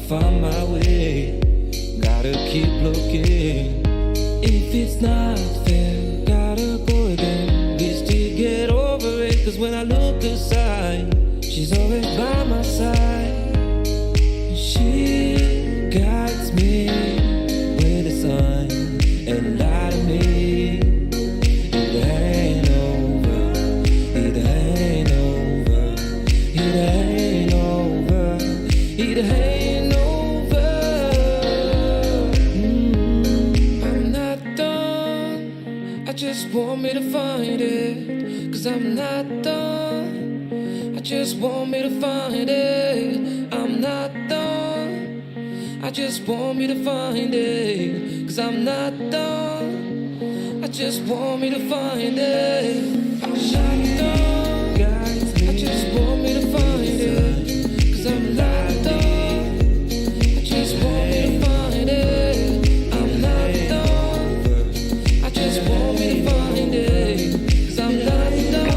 Find my way, gotta keep looking. If it's not fair, gotta go again. Wish to get over it, cause when I look aside, she's always by my side. She guides me with a sign and lie to me. It ain't over, it ain't over, it ain't over, it ain't. Just want me to find it, cause I'm not done. I just want me to find it, I'm not done. I just want me to find it, cause I'm not done. I just want me to find it, I'm not done. I just want me to find it, cause I'm not done. I just want me to find it, I'm not done. I just want me to find it, cause I'm not done.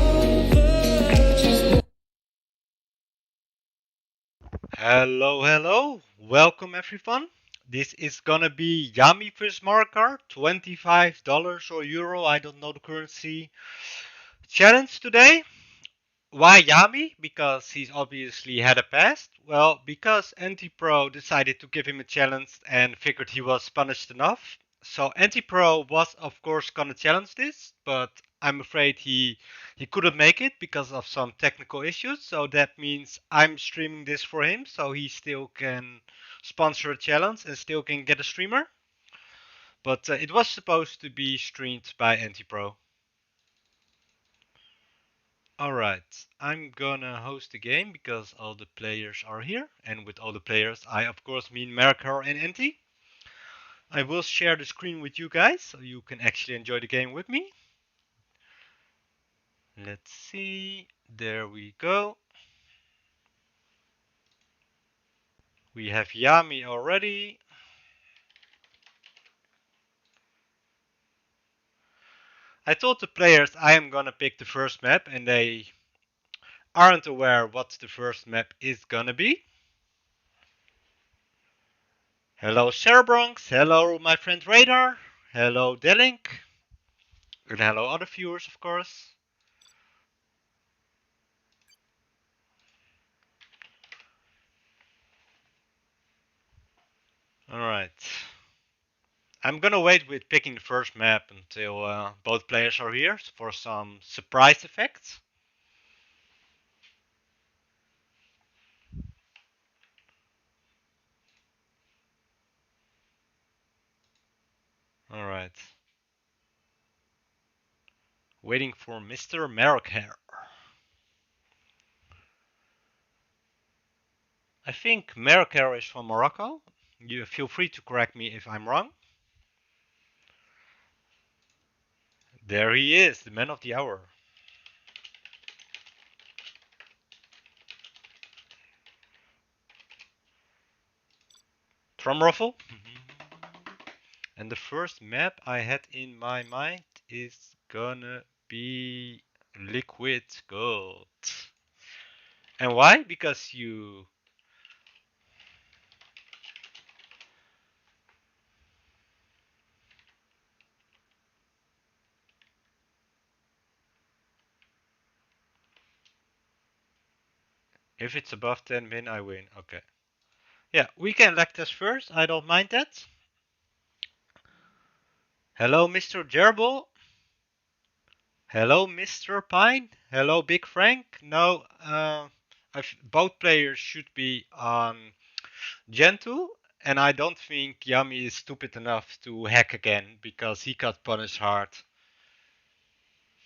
Hello, welcome everyone. This is gonna be Yami vs Marakar, $25 or euro, I don't know the currency. Challenge today. Why Yami? Because he's obviously had a past. Well, because Antipro decided to give him a challenge and figured he was punished enough. So Antipro was of course gonna challenge this, but I'm afraid he couldn't make it because of some technical issues. So that means I'm streaming this for him, so he still can sponsor a challenge and still can get a streamer. But it was supposed to be streamed by Antipro. Alright, I'm gonna host the game because all the players are here, and with all the players I of course mean Marakar and Anti. I will share the screen with you guys so you can actually enjoy the game with me. Let's see, there we go. We have Yami already. I told the players I am gonna pick the first map and they aren't aware what the first map is gonna be. Hello Cerebronx, hello my friend Radar, hello Delink, and hello other viewers of course. Alright. I'm gonna wait with picking the first map until both players are here for some surprise effects. Alright. Waiting for Mr. Marakar. I think Marakar is from Morocco. You feel free to correct me if I'm wrong. There he is, the man of the hour. Drum ruffle. And the first map I had in my mind is gonna be Liquid Gold. And why? Because you... If it's above 10 min, I win. Okay. Yeah, we can lag test first. I don't mind that. Hello, Mr. Gerbil. Hello, Mr. Pine. Hello, Big Frank. No, both players should be on Gen 2. And I don't think Yami is stupid enough to hack again because he got punished hard.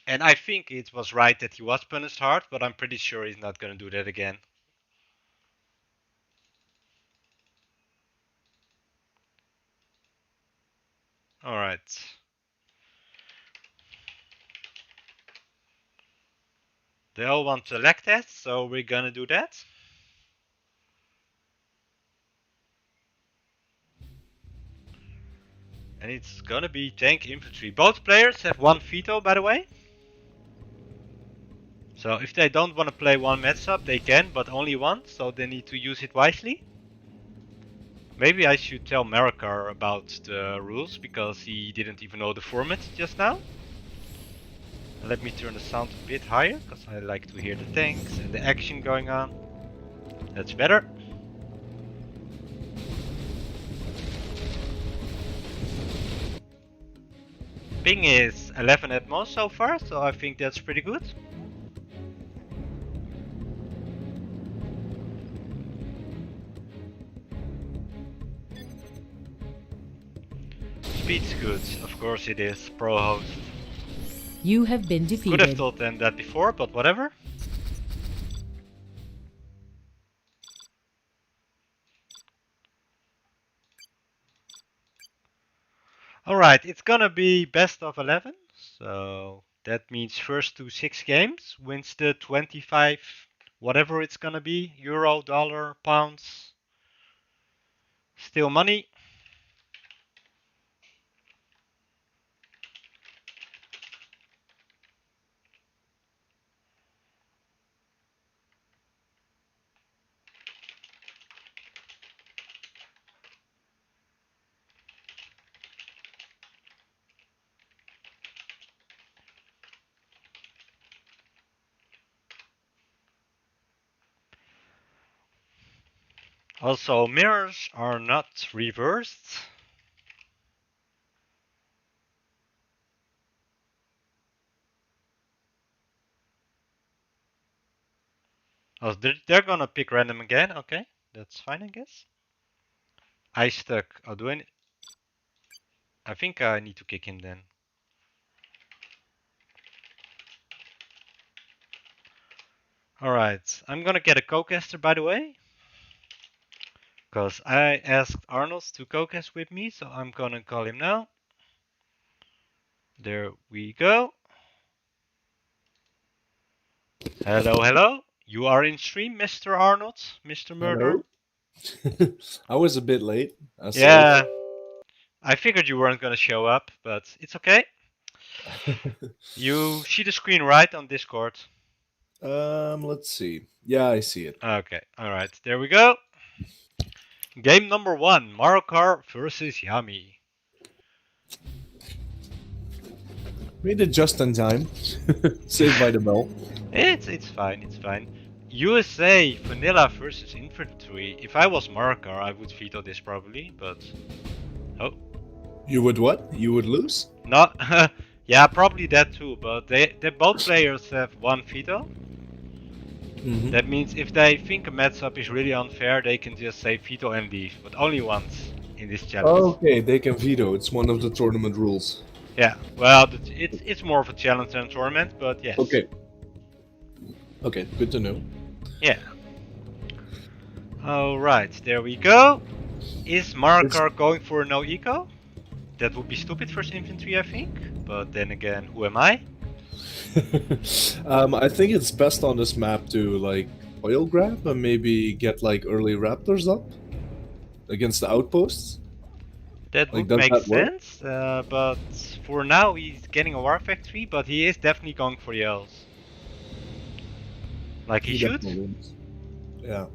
And I think it was right that he was punished hard, but I'm pretty sure he's not gonna do that again. Alright. They all want to elect that, so we're gonna do that. And it's gonna be tank infantry. Both players have one veto, by the way. So if they don't want to play one matchup, they can, but only one, so they need to use it wisely. Maybe I should tell Marakar about the rules, because he didn't even know the format just now. Let me turn the sound a bit higher, because I like to hear the tanks and the action going on. That's better. Ping is 11 at most so far, so I think that's pretty good. Speed's good, of course it is, pro host. You have been defeated. Could have told them that before, but whatever. Alright, it's gonna be best of 11, so that means first to 6 games wins the 25, whatever it's gonna be, euro, dollar, pounds, still money. Also, mirrors are not reversed. Oh, they're gonna pick random again, okay. That's fine, I guess. I stuck. Oh, I think I need to kick him then. Alright, I'm gonna get a co-caster by the way. Because I asked Arnold to co-cast with me, so I'm gonna call him now. There we go. Hello, hello. You are in stream, Mr. Arnold, Mr. Murder. I was a bit late. Yeah, I figured you weren't gonna show up, but it's okay. You see the screen right on Discord? Let's see. Yeah, I see it. Okay, alright, there we go. Game number 1, Marakar versus Yami. Made it just in time. Saved by the bell. It's fine, it's fine. USA vanilla versus infantry. If I was Marakar, I would veto this probably, but oh. You would what? You would lose? Not yeah, probably that too, but they both players have one veto. Mm-hmm. That means if they think a matchup is really unfair, they can just say veto and leave, but only once in this challenge. Okay, they can veto. It's one of the tournament rules. Yeah, well, it's more of a challenge than a tournament, but yes. Okay. Okay, good to know. Yeah. Alright, there we go. Is Marakar going for no eco? That would be stupid versus infantry, I think. But then again, who am I? I think it's best on this map to like oil grab and maybe get like early raptors up against the outposts. That Like, would does make that work? sense, but for now he's getting a war factory, but he is definitely going for the L's. Like he should. definitely wins. Yeah.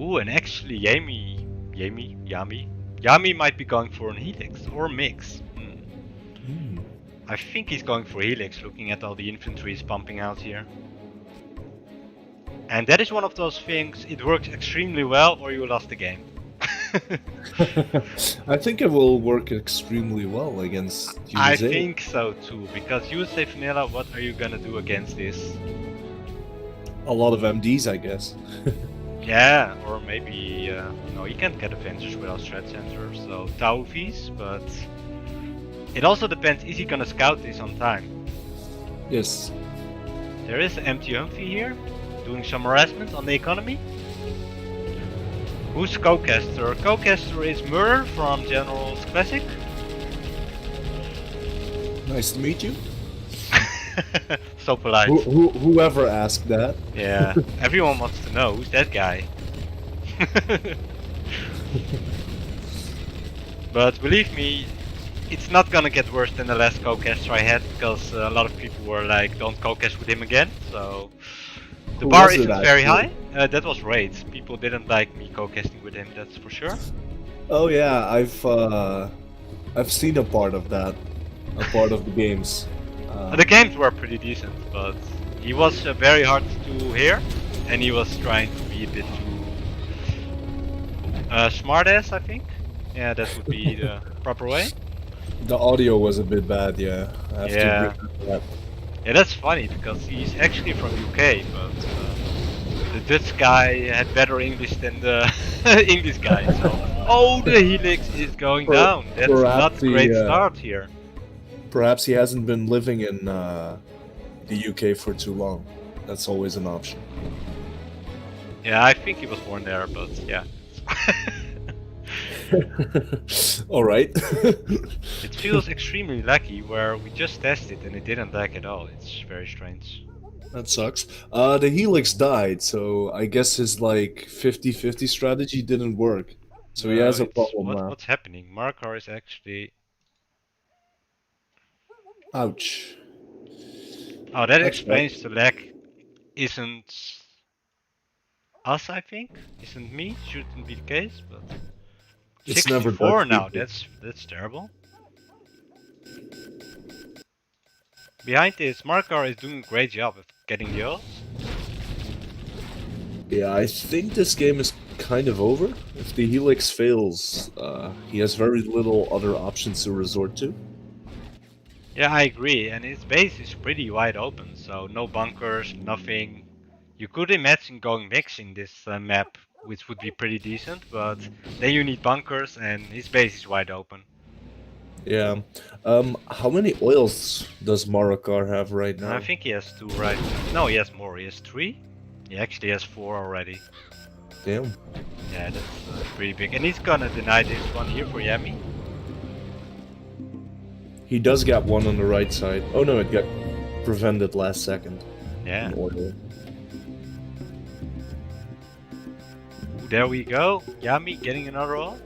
Ooh, and actually Yami might be going for an helix or mix. I think he's going for helix, looking at all the infantry is pumping out here. And that is one of those things, it works extremely well or you lost the game. I think it will work extremely well against USA. I think so too, because USA Vanilla, what are you gonna do against this? A lot of MDs, I guess. Yeah, or maybe, no, you can't get Avengers without Strat Center, so Tauvis, but it also depends, is he gonna scout this on time? Yes. There is an empty HuMMi here, doing some harassment on the economy. Who's co-caster? Co-caster is Murder from General's Classic. Nice to meet you. So polite. Whoever asked that. Yeah, everyone wants to know who's that guy. But believe me, it's not gonna get worse than the last co-caster I had, because a lot of people were like, don't co-cast with him again, so the Who bar was it, isn't very high. actually? That was Raid. People didn't like me co-casting with him, that's for sure. Oh yeah, I've seen a part of that, a part of the games. The games were pretty decent, but he was very hard to hear, and he was trying to be a bit too smart-ass, I think. Yeah, that would be the proper way. The audio was a bit bad, yeah. I have Yeah. to agree with that. Yeah, that's funny, because he's actually from UK, but the Dutch guy had better English than the English guy, so... Oh, the helix is going down! That's not a great start here. Perhaps he hasn't been living in the UK for too long. That's always an option. Yeah, I think he was born there, but yeah. Alright. It feels extremely lucky where we just tested and it didn't lag at all. It's very strange. That sucks. The Helix died, so I guess his like 50-50 strategy didn't work. So he has a problem now. What's happening? Marakar is actually... Ouch. Oh, that explains the lag isn't us, I think. Isn't me. Shouldn't be the case, but... It's never 64 Dutch now, people. that's terrible. Behind this, Marakar is doing a great job of getting the ults. Yeah, I think this game is kind of over. If the Helix fails, he has very little other options to resort to. Yeah, I agree, and his base is pretty wide open, so no bunkers, nothing. You could imagine going mix in this map, which would be pretty decent, but then you need bunkers and his base is wide open. Yeah. How many oils does Marakar have right now? I think he has 2 right. No, he has more. He has 3. He actually has 4 already. Damn. Yeah, that's pretty big. And he's gonna deny this one here for Yami. He does get one on the right side. Oh no, it got prevented last second. Yeah. In order. Ooh, there we go. Yami getting another ult.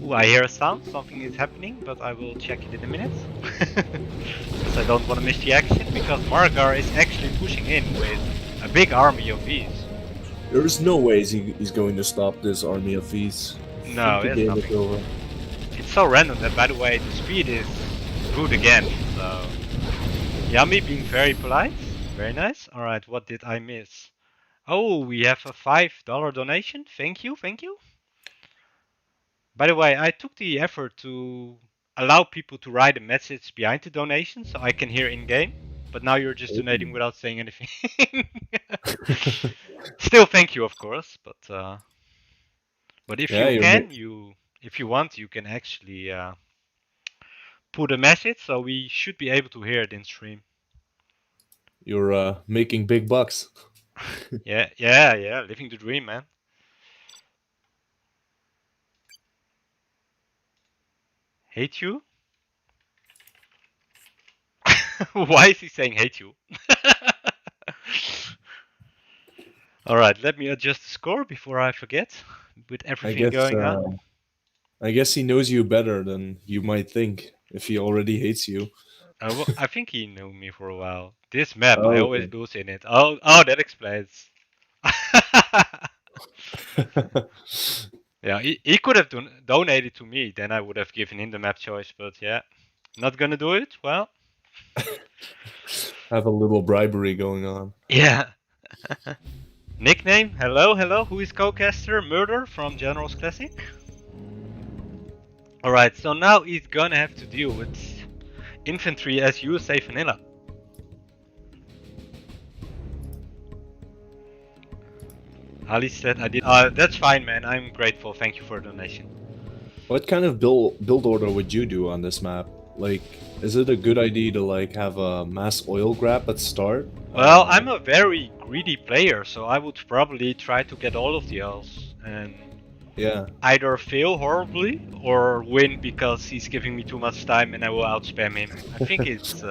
Ooh, I hear a sound. Something is happening, but I will check it in a minute. Because I don't want to miss the action, because Marakar is actually pushing in with a big army of Vs. There's no ways he's going to stop this army of Vs. No, it's nothing. It's so random that, by the way, the speed is good again, so... Yami being very polite. Very nice. Alright, what did I miss? Oh, we have a $5 donation. Thank you, thank you. By the way, I took the effort to allow people to write a message behind the donation so I can hear in-game. But now you're just donating without saying anything. Still thank you, of course, but if you can, if you want, you can actually put a message, so we should be able to hear it in stream. You're making big bucks. yeah, living the dream, man. Hate you? Why is he saying hate you? Alright, let me adjust the score before I forget, with everything going on. I guess he knows you better than you might think, if he already hates you. Well, I think he knew me for a while. This map, I always lose in it. Oh, that explains. Yeah, he could have donated to me, then I would have given him the map choice, but yeah, not gonna do it, well. Have a little bribery going on. Yeah. Nickname, hello, who is co-caster? Murder from General's Classic. Alright, so now he's gonna have to deal with infantry as USA vanilla. Ali said I did. That's fine, man. I'm grateful. Thank you for the donation. What kind of build order would you do on this map? Like, is it a good idea to like have a mass oil grab at start? Well, I'm a very greedy player, so I would probably try to get all of the L's and Yeah. either fail horribly or win because he's giving me too much time and I will outspam him. I think it's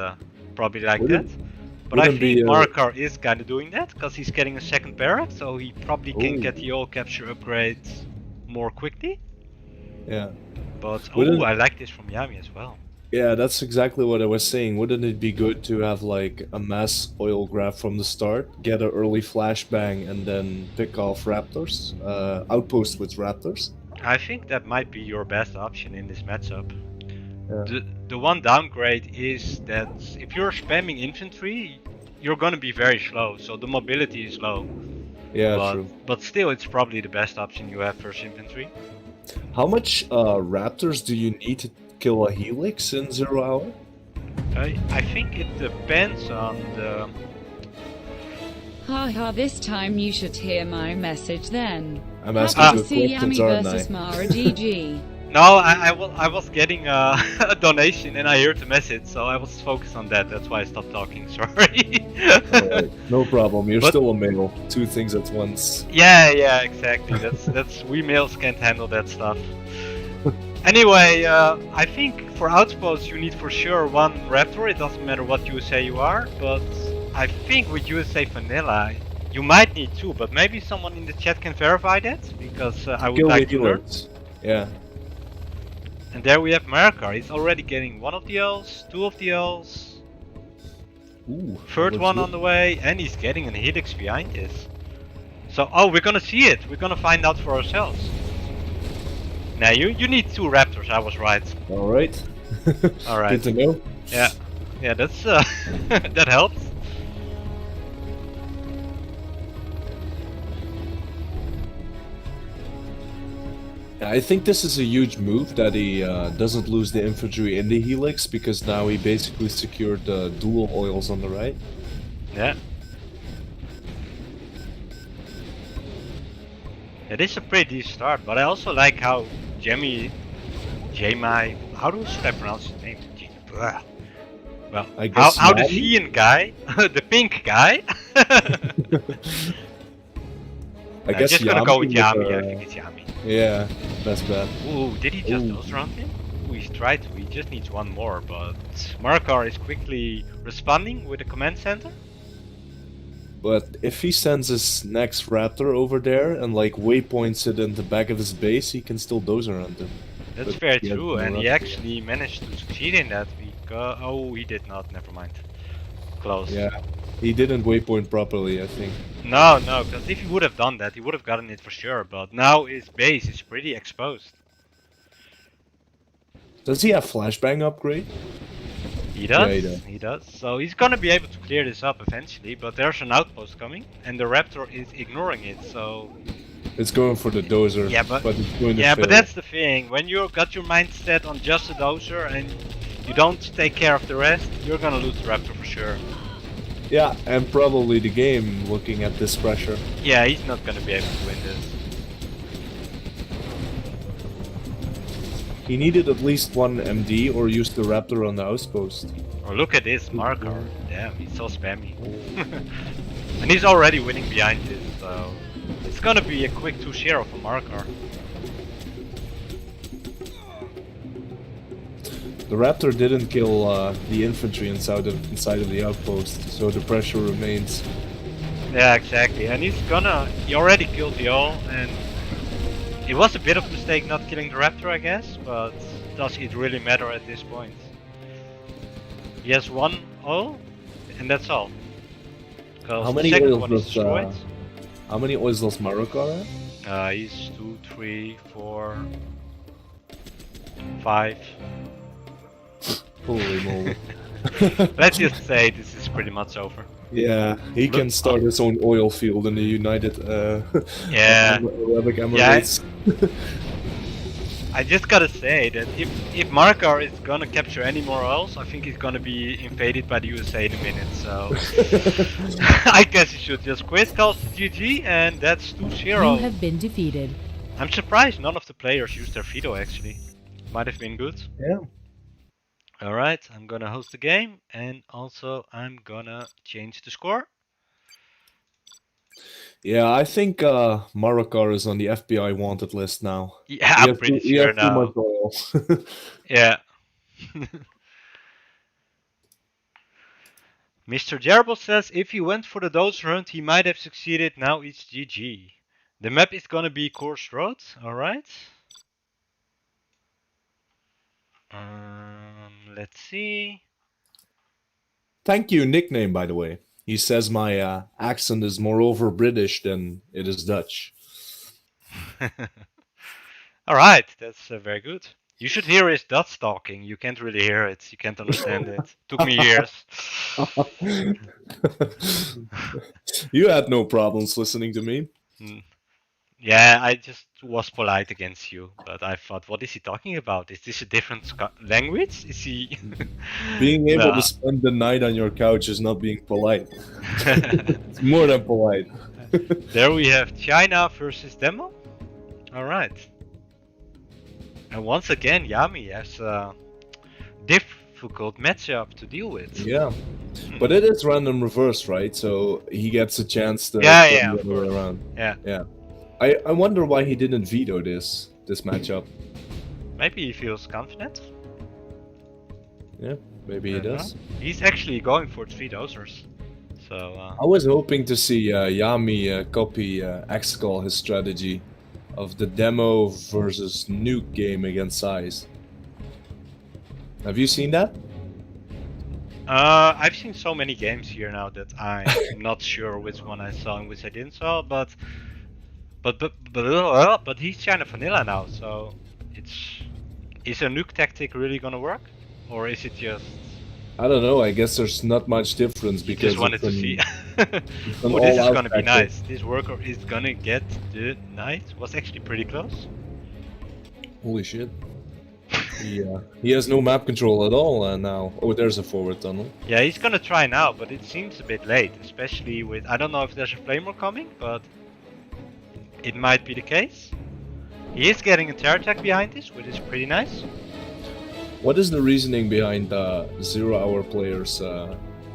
probably like that. Wouldn't But I wouldn't think be Marakar is kind of doing that because he's getting a second barrack, so he probably can oh, get the all capture upgrades more quickly. yeah. But Wouldn't I like this from Yami as well. Yeah, that's exactly what I was saying. Wouldn't it be good to have like a mass oil grab from the start, get an early flashbang, and then pick off raptors, outpost with raptors? I think that might be your best option in this matchup. Yeah. The one downgrade is that if you're spamming infantry, you're gonna be very slow, so the mobility is low. Yeah, true. But still, it's probably the best option you have versus infantry. How much raptors do you need to kill a helix in 0 hour? I think it depends on the. Haha, this time you should hear my message then. I'm asking Happy good to see questions, Yami aren't versus I? Mara GG. No, I was getting a donation and I heard the message, so I was focused on that. That's why I stopped talking. Sorry. Alright, no problem. You're But- still a male. Two things at once. Yeah, exactly. That's we males can't handle that stuff. Anyway, I think for outposts you need for sure one raptor. It doesn't matter what USA you are, but I think with USA vanilla you might need two. But maybe someone in the chat can verify that because I would Kill like the to learn. helix. Yeah. And there we have Marakar. He's already getting one of the L's, two of the L's, Ooh. third looks one good. on the way, and he's getting an helix behind this. So, oh, we're gonna see it. We're gonna find out for ourselves. Now, you need two raptors. I was right. Alright. Alright. Good to know. Yeah, that's that helps. I think this is a huge move that he doesn't lose the infantry in the helix because now he basically secured the dual oils on the right. Yeah. It is a pretty decent start, but I also like how Yami, how should I pronounce his name? Blah. Well, I guess how the Yami? Fian guy, the pink guy. I I'm guess just gonna go with Yami. with, I think it's Yami. Yeah, that's bad. Ooh, did he just Ooh. nose round him? Ooh, he's tried to. He just needs one more, but Marakar is quickly responding with a command center. But if he sends his next raptor over there and like waypoints it in the back of his base, he can still doze around him. That's But very he has true, no and he raptor. actually managed to succeed in that because oh, he did not. Never mind. Close. Yeah, he didn't waypoint properly, I think. No, because if he would have done that, he would have gotten it for sure. But now his base is pretty exposed. Does he have flashbang upgrade? He does. Yeah, he does. He does. So he's gonna be able to clear this up eventually. But there's an outpost coming, and the raptor is ignoring it. So It's going for the dozer. Yeah, but- it's going to yeah, fail. but that's the thing. When you got your mindset on just a dozer and you don't take care of the rest, you're gonna lose the raptor for sure. Yeah, and probably the game looking at this pressure. Yeah, he's not gonna be able to win this. He needed at least one MD or use the raptor on the outpost. Oh, look at this Marakar. Damn, he's so spammy. And he's already winning behind this, so it's gonna be a quick 2-0 for Marakar. The raptor didn't kill the infantry inside of the outpost, so the pressure remains. Yeah, exactly. And he already killed the all, and it was a bit of a mistake not killing the raptor, I guess, but does it really matter at this point? He has one all, and that's all. Because How the many second oils one is does, destroyed. How many oils does Marakar have? He's 2, 3, 4, 5. Holy moly. Let's just say this is pretty much over. Yeah, he can start his own oil field in the United Yeah. Arab Emirates. I just gotta say that if Marakar is gonna capture any more oils, I think he's gonna be invaded by the USA in a minute, so I guess he should just quit, calls GG, and that's 2-0. You have been defeated. I'm surprised none of the players used their veto actually. Might have been good. Yeah. Alright, I'm gonna host the game and also I'm gonna change the score. Yeah, I think Marakar is on the FBI wanted list now. Yeah, He I'm has pretty he sure has too much now. oil. Yeah. Mr. Jarble says if he went for the dose hunt, he might have succeeded. Now it's GG. The map is gonna be Course Road, alright. Let's see. Thank you, nickname, by the way. He says my accent is more over British than it is Dutch. Alright, that's very good. You should hear his Dutch talking. You can't really hear it. You can't understand it. Took me years. You had no problems listening to me. Yeah, I just was polite against you, but I thought, what is he talking about? Is this a different language? Is he? Being able Nah. to spend the night on your couch is not being polite. It's more than polite. There we have China versus Demo. Alright. And once again, Yami has a difficult matchup to deal with. Yeah. But it is random reverse, right? So he gets a chance to Yeah, turn of the other way course. around. Yeah. I wonder why he didn't veto this matchup. Maybe he feels confident. Yeah, maybe he does. He's actually going for 3 dosers. So I was hoping to see Yami copy Xcall his strategy of the demo versus nuke game against Size. Have you seen that? I've seen so many games here now that I'm not sure which one I saw and which I didn't saw, but he's China Vanilla now, so is a nuke tactic really gonna work, or is it just? I don't know. I guess there's not much difference You because just wanted to see. an Oh, this is all-out gonna be tactic. nice. This worker is gonna get the knight. Was actually pretty close. Holy shit. He has no map control at all now. Oh, there's a forward tunnel. Yeah, he's gonna try now, but it seems a bit late, especially with. I don't know if there's a flamer coming, but it might be the case. He is getting a terror attack behind this, which is pretty nice. What is the reasoning behind 0-hour players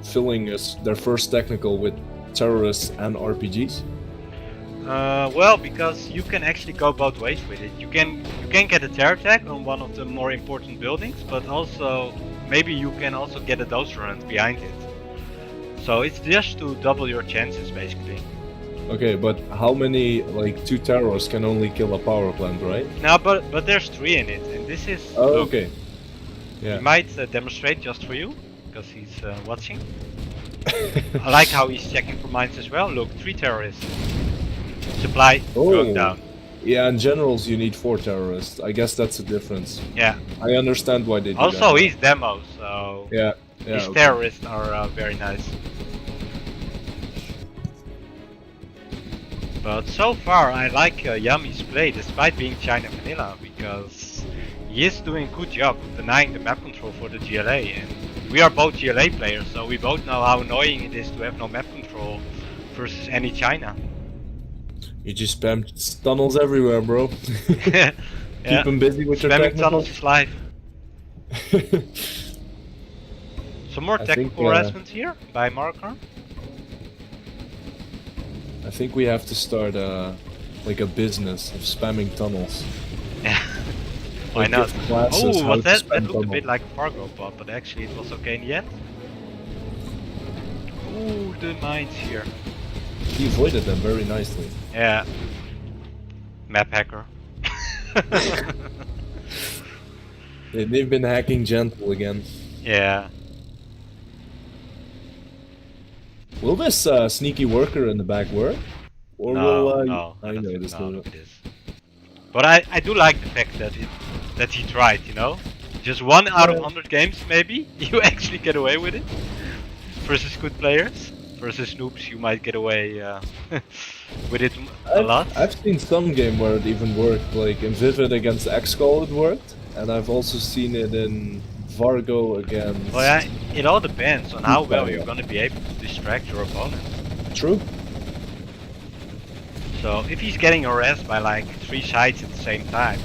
filling their first technical with terrorists and RPGs? Well, because you can actually go both ways with it. You can get a terror attack on one of the more important buildings, but also maybe you can also get a dose run behind it. So it's just to double your chances, basically. Okay, but how many, like, 2 terrorists can only kill a power plant, right? Now, but there's 3 in it, and this is. Oh, look, okay. Yeah. He might demonstrate just for you, because he's watching. I like how he's checking for mines as well. Look, 3 terrorists. Supply going down. Yeah, in generals you need 4 terrorists. I guess that's the difference. Yeah. I understand why they do Also, that. he's demo, so Yeah. his okay. terrorists are very nice. But so far, I like Yami's play, despite being China Vanilla, because he is doing a good job of denying the map control for the GLA, and we are both GLA players, so we both know how annoying it is to have no map control versus any China. You just spam tunnels everywhere, bro. Yeah. Keep them busy with your Spamming technical. tunnels is life. Some more I technical think, harassment here by Marakar. I think we have to start like a business of spamming tunnels. Yeah. Why Like, not? give classes Oh, how was to that spam looked a tunnel. bit like a Fargo bot, but actually it was okay in the end. Ooh, the mines here. He avoided them very nicely. Yeah. Map hacker. They've been hacking gentle again. Yeah. Will this sneaky worker in the back work? Or No, will no, I don't know think- this no, will- look at this. But I do like the fact that he tried, you know? Just 1 out of 100 games maybe, you actually get away with it. Versus good players. Versus noobs, you might get away with it a lot. I've seen some game where it even worked, like in Vivid against Xcall it worked, and I've also seen it in Vargo against... Well, yeah, it all depends on how well Value. you're gonna be able to distract your opponent. True. So if he's getting harassed by like 3 sides at the same time,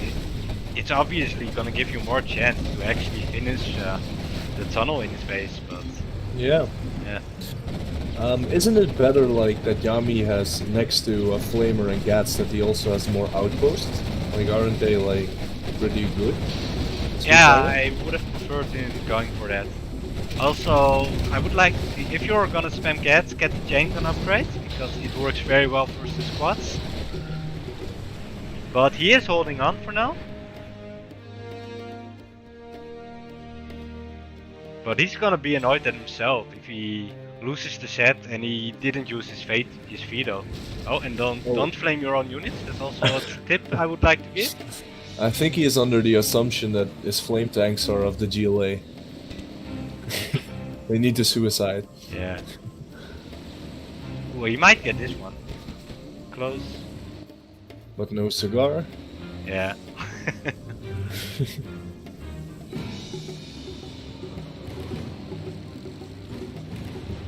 it's obviously gonna give you more chance to actually finish the tunnel in his face. But Yeah. yeah, Isn't it better like that Yami has next to Flamer and Gats that he also has more outposts? Like, aren't they like pretty good? Yeah, I would have preferred him going for that. Also, I would like to see, if you're gonna spam Gats, get the chain gun upgrade, because it works very well versus squads. But he is holding on for now. But he's gonna be annoyed at himself if he loses the set and he didn't use his veto. Oh, and don't flame your own units. That's also a tip I would like to give. I think he is under the assumption that his flame tanks are of the GLA. They need to suicide. Yeah. Well, he might get this one. Close. But no cigar. Yeah.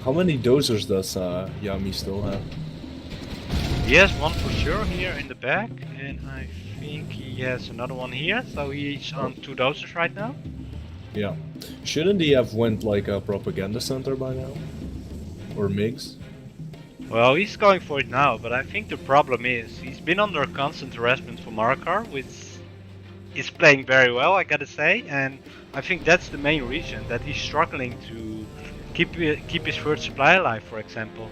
How many dozers does Yami still have? He has one for sure here in the back, and I think he has another one here, so he's on 2 doses right now. Yeah. Shouldn't he have went like a propaganda center by now? Or MiGs? Well, he's going for it now, but I think the problem is he's been under constant harassment from Marakar, which is playing very well, I gotta say, and I think that's the main reason that he's struggling to keep his first supply alive, for example.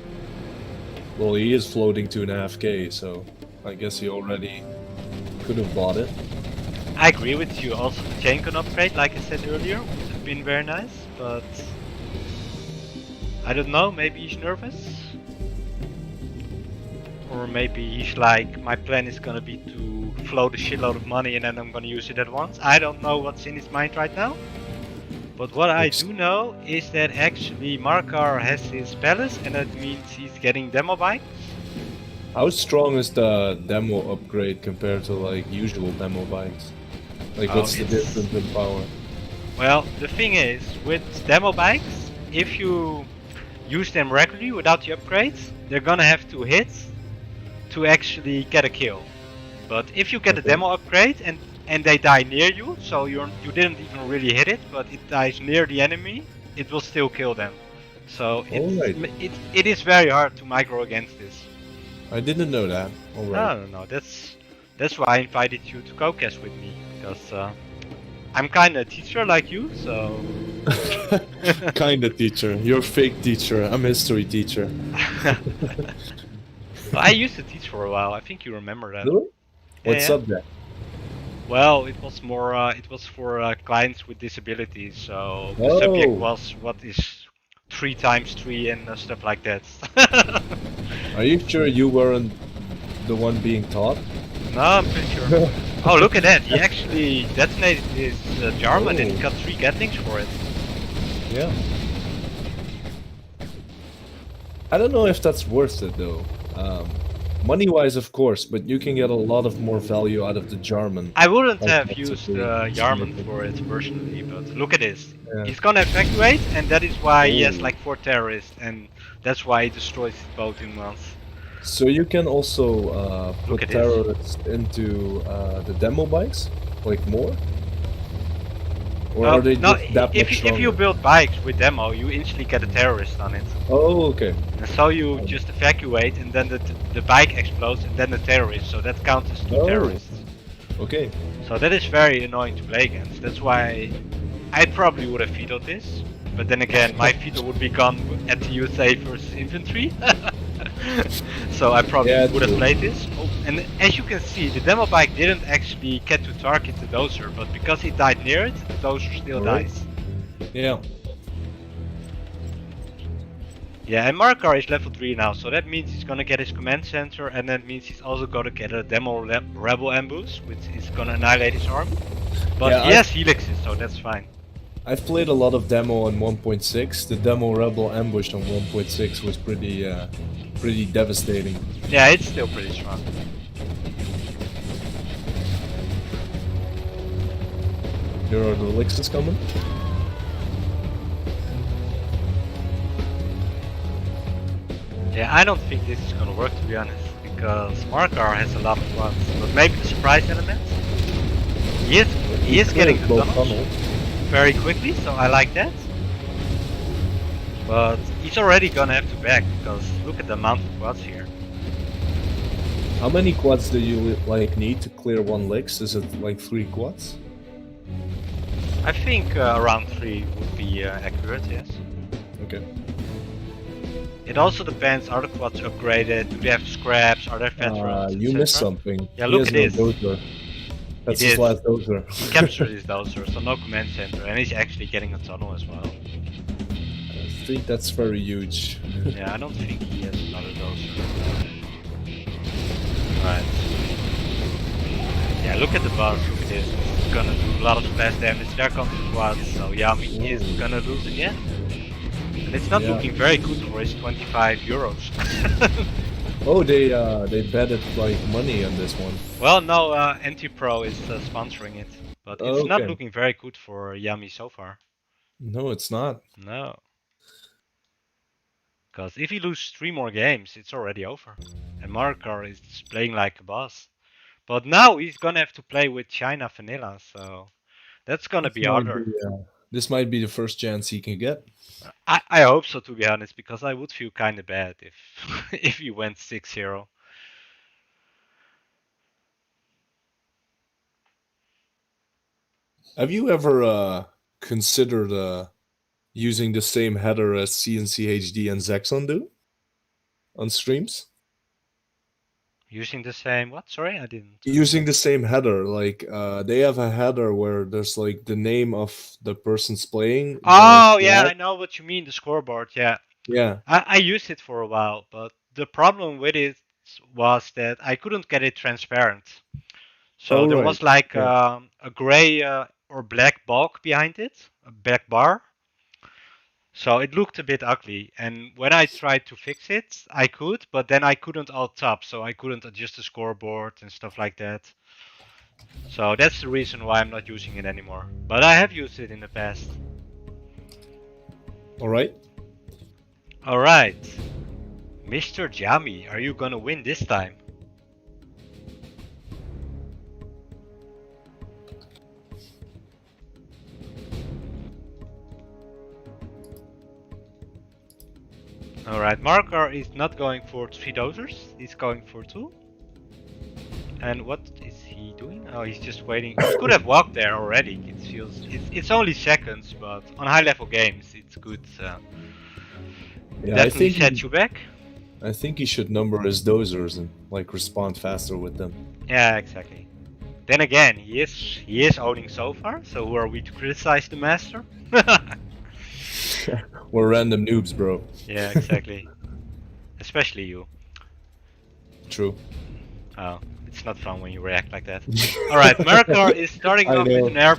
Well, he is floating 2.5k, so I guess he already could have bought it. I agree with you. Also, the chain gun upgrade, like I said earlier, would have been very nice, but I don't know. Maybe he's nervous, or maybe he's like, my plan is gonna be to float a shitload of money and then I'm gonna use it at once. I don't know what's in his mind right now. But what I do know is that actually Marakar has his palace, and that means he's getting demo bikes. How strong is the demo upgrade compared to like usual demo bikes? Like, what's the difference in power? Well, the thing is, with demo bikes, if you use them regularly without the upgrades, they're gonna have to hit to actually get a kill. But if you get a demo upgrade and they die near you, so you didn't even really hit it, but it dies near the enemy, it will still kill them. So it is very hard to micro against this. I didn't know that. Alright. No, that's why I invited you to co-cast with me, because I'm kinda a teacher like you, so... Kinda teacher. You're a fake teacher. I'm a history teacher. Well, I used to teach for a while, I think you remember that. Really? What Yeah. subject? Well, it was more. It was for clients with disabilities. So the subject was what is 3 times 3 and stuff like that. Are you sure you weren't the one being taught? No, I'm pretty sure. Oh, look at that! He actually detonated his Jarman and he got 3 Gatlings for it. Yeah. I don't know if that's worth it though. Money-wise, of course, but you can get a lot of more value out of the Jarman. I wouldn't have used Jarman for it personally, but look at this. Yeah. He's gonna evacuate, and that is why he has like 4 terrorists, and that's why he destroys his boat in once. So you can also put terrorists into the demo bikes, like more? Or are they just that much stronger? If you build bikes with demo, you instantly get a terrorist on it. Oh, okay. And so you just evacuate, and then the bike explodes, and then the terrorist. So that counts as 2 terrorists. Okay. So that is very annoying to play against. That's why I probably would have vetoed this. But then again, my veto would be gone at the USA versus infantry. So I probably would have played this. Oh, and as you can see, the demo bike didn't actually get to target the dozer, but because he died near it, the dozer still dies. Yeah. Yeah, and Marakar is level 3 now, so that means he's gonna get his command center, and that means he's also gonna get a demo rebel ambush, which is gonna annihilate his army. But he has helixes, so that's fine. I've played a lot of demo on 1.6. The demo rebel ambush on 1.6 was pretty devastating. Yeah, it's still pretty strong. Here are the elixirs coming. Yeah, I don't think this is gonna work, to be honest, because Marakar has a lot of ones, but maybe the surprise element. He is getting the tunnels very quickly, so I like that. But he's already gonna have to back because look at the amount of quads here. How many quads do you like need to clear one licks? Is it like 3 quads? I think around 3 would be accurate, yes. Okay. It also depends, are the quads upgraded, do they have scraps, are there veterans, You missed etc.? something. Yeah, He look has at no this. dozer. That's He his did. last dozer. He captured his dozer, so no command center, and he's actually getting a tunnel as well. I think that's very huge. Yeah, I don't think he has another dozer. Right. Yeah, look at the boss, look at this. It's gonna do a lot of splash damage. There comes the quads, so Yami is gonna lose again. And it's not looking very good for his 25 euros. Oh, they betted like money on this one. Well, no, Antipro is sponsoring it, but it's not Okay. looking very good for Yami so far. No, it's not. No. Because if he loses 3 more games, it's already over. And Marakar is playing like a boss. But now he's gonna have to play with China Vanilla, so that's gonna be harder. This might be the first chance he can get. I hope so, to be honest, because I would feel kinda bad if if he went 6-0. Have you ever considered using the same header as CNCHD and Zexon do on streams? Using the same what? Sorry, I didn't. Using the same header, like they have a header where there's like the name of the person's playing. Oh yeah, I know what you mean, the scoreboard, yeah. Yeah. I used it for a while, but the problem with it was that I couldn't get it transparent. So there was like a gray or black bulk behind it, a black bar. So it looked a bit ugly, and when I tried to fix it, I could, but then I couldn't alt tab, so I couldn't adjust the scoreboard and stuff like that. So that's the reason why I'm not using it anymore. But I have used it in the past. Alright. Alright. Mr. Yami, are you gonna win this time? Alright, Marakar is not going for 3 dozers, he's going for 2. And what is he doing? Oh, he's just waiting. He could have walked there already. It's only seconds, but on high level games it's good. Yeah, definitely set you back. I think he should number his dozers and like respond faster with them. Yeah, exactly. Then again, he is owning so far, so who are we to criticize the master? We're random noobs, bro. Yeah, exactly. Especially you. True. Oh, it's not fun when you react like that. Alright, Marakar is starting off with an air.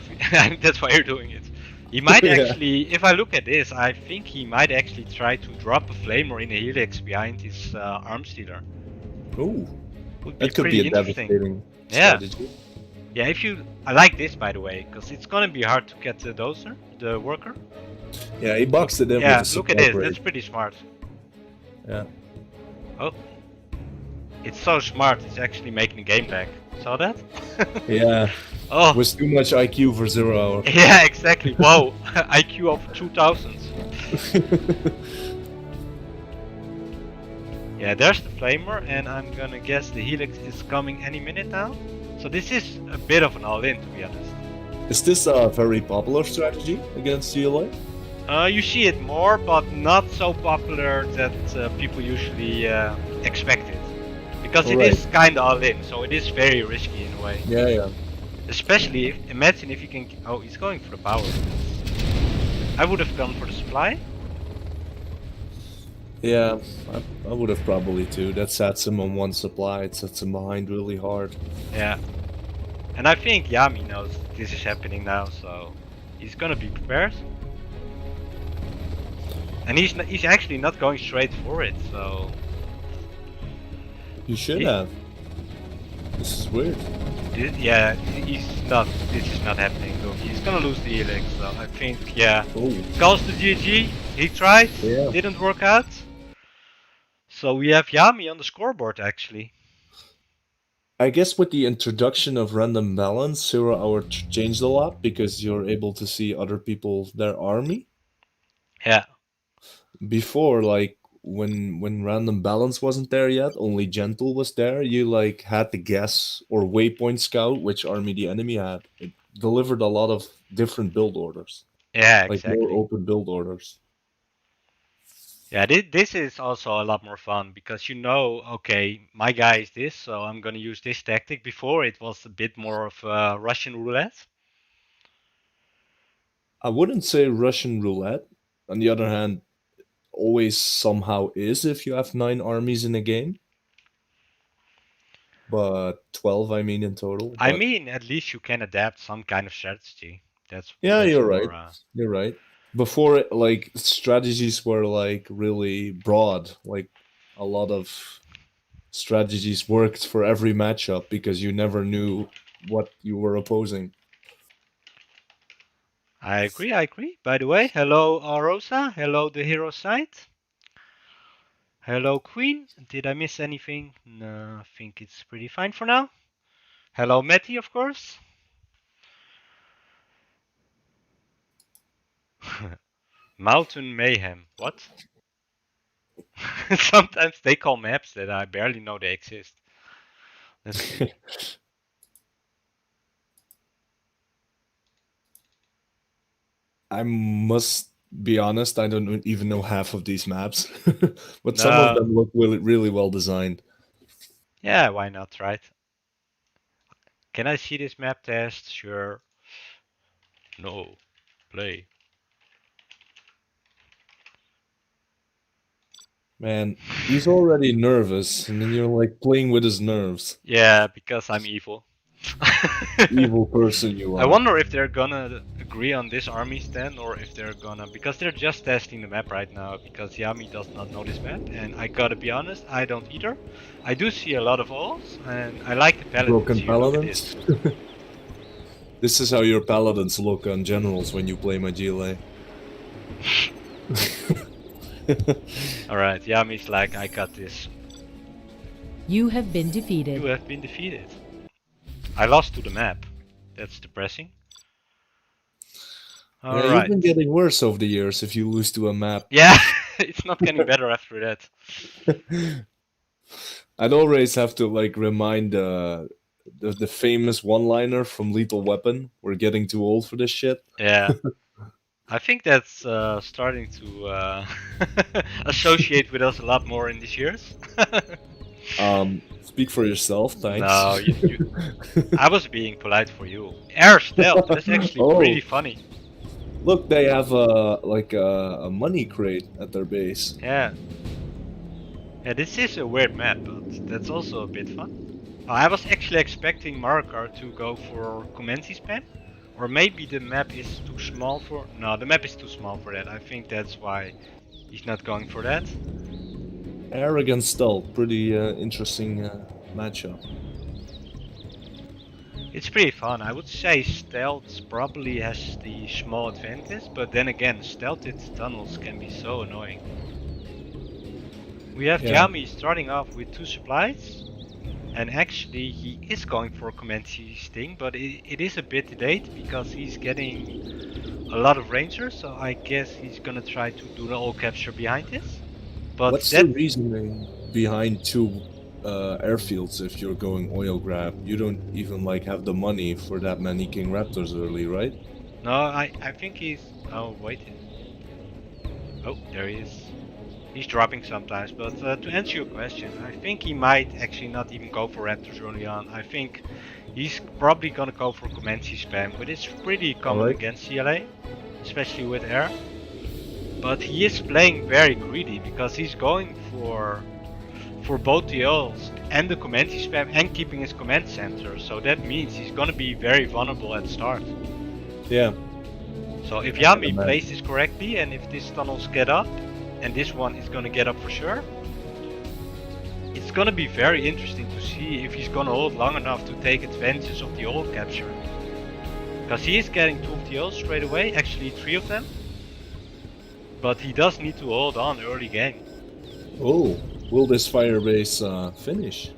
That's why you're doing it. He might actually, if I look at this, I think he might actually try to drop a flamer in a helix behind his arm stealer. Ooh. Would be That could pretty be a devastating strategy. Yeah, I like this, by the way, because it's gonna be hard to get the dozer, the worker. Yeah, he boxed it in Yeah, with the look at this, support that's pretty smart. Yeah. Oh. It's so smart, it's actually making the game lag. Saw that? Yeah. Oh. It was too much IQ for 0 hour. Yeah, exactly. Whoa. IQ of 2000. Yeah, there's the flamer, and I'm gonna guess the helix is coming any minute now. So this is a bit of an all-in, to be honest. Is this a very popular strategy against GLA? You see it more, but not so popular that people usually expect it. Because it is kind of all-in, so it is very risky in a way. Yeah, yeah. Especially, imagine if you can... Oh, he's going for the power. I would have gone for the supply. Yeah, I would have probably too. That sets him on one supply, it sets him behind really hard. Yeah. And I think Yami knows this is happening now, so he's gonna be prepared. And he's actually not going straight for it, so... You should have. This is weird. Yeah, this is not happening. Look, he's gonna lose the helix, so I think, yeah. Calls to GG, he tried, didn't work out. So we have Yami on the scoreboard, actually. I guess with the introduction of random balance, 0 hour changed a lot because you're able to see other people, their army. Yeah. before, like when random balance wasn't there yet, only gentle was there. You like had to guess or waypoint scout which army the enemy had. It delivered a lot of different build orders, Yeah, like more exactly. open build orders. Yeah, this is also a lot more fun because you know, okay, my guy is this, so I'm gonna use this tactic. Before it was a bit more of Russian roulette. I wouldn't say Russian roulette. On the other hand, always somehow is if you have 9 armies in a game. But 12, I mean, in total. I But mean, at least you can adapt some kind of strategy. yeah, That's you're right. more. You're right. Before, like, strategies were like really broad. Like, a lot of strategies worked for every matchup because you never knew what you were opposing. I agree. I agree. By the way, hello Rosa. Hello the hero side. Hello Queen. Did I miss anything? No, I think it's pretty fine for now. Hello Matty, of course. Mountain Mayhem. What? Sometimes they call maps that I barely know they exist. Let's see. I must be honest, I don't even know half of these maps, but some of No. them look really, really well designed. Yeah, why not, right? Can I see this map test? Sure. No. Play. Man, he's already nervous, and then you're like playing with his nerves. Yeah, because I'm evil. Evil person you I are. wonder if they're gonna agree on this army stand or if they're gonna, because they're just testing the map right now because Yami does not know this map and I gotta be honest, I don't either. I do see a lot of alls and I like the paladins Broken here, look at paladins. this. This is how your paladins look on generals when you play my GLA. Alright, Yami's like, I got this. You have been You defeated. have been defeated. I lost to the map. That's depressing. Yeah, you've Alright. been getting worse over the years if you lose to a map. Yeah, it's not getting better after that. I'd always have to like remind the famous one-liner from Lethal Weapon. We're getting too old for this shit. Yeah. I think that's starting to associate with us a lot more in these years. Speak for yourself, thanks. No, I was being polite for you. Air stealth, that's actually Oh. really funny. Look, they have a money crate at their base. Yeah. Yeah, this is a weird map, but that's also a bit fun. I was actually expecting Marakar to go for Commency spam. Or maybe the map is too small for... No, the map is too small for that. I think that's why he's not going for that. Air against stealth, pretty interesting matchup. It's pretty fun. I would say stealth probably has the small advantage, but then again, stealthed tunnels can be so annoying. We have Yeah. Yami starting off with 2 supplies, and actually he is going for a Commency sting, but it is a bit delayed because he's getting a lot of rangers, so I guess he's gonna try to do the all capture behind this. But What's the reasoning behind 2 airfields if you're going oil grab? You don't even like have the money for that many King Raptors early, right? No, I think he's... Oh, wait. Oh, there he is. He's dropping sometimes, but to answer your question, I think he might actually not even go for Raptors early on. I think he's probably gonna go for Commency spam, but it's pretty common Alright. against CLA, especially with air. But he is playing very greedy because he's going for both the ults and the Commency spam and keeping his command center. So that means he's gonna be very vulnerable at start. Yeah. So if Yami imagine. plays this correctly and if these tunnels get up, and this one is gonna get up for sure, it's gonna be very interesting to see if he's gonna hold long enough to take advantage of the ult capture. Because he is getting 2 of the ults straight away, actually 3 of them. But he does need to hold on early game. Oh, will this firebase finish?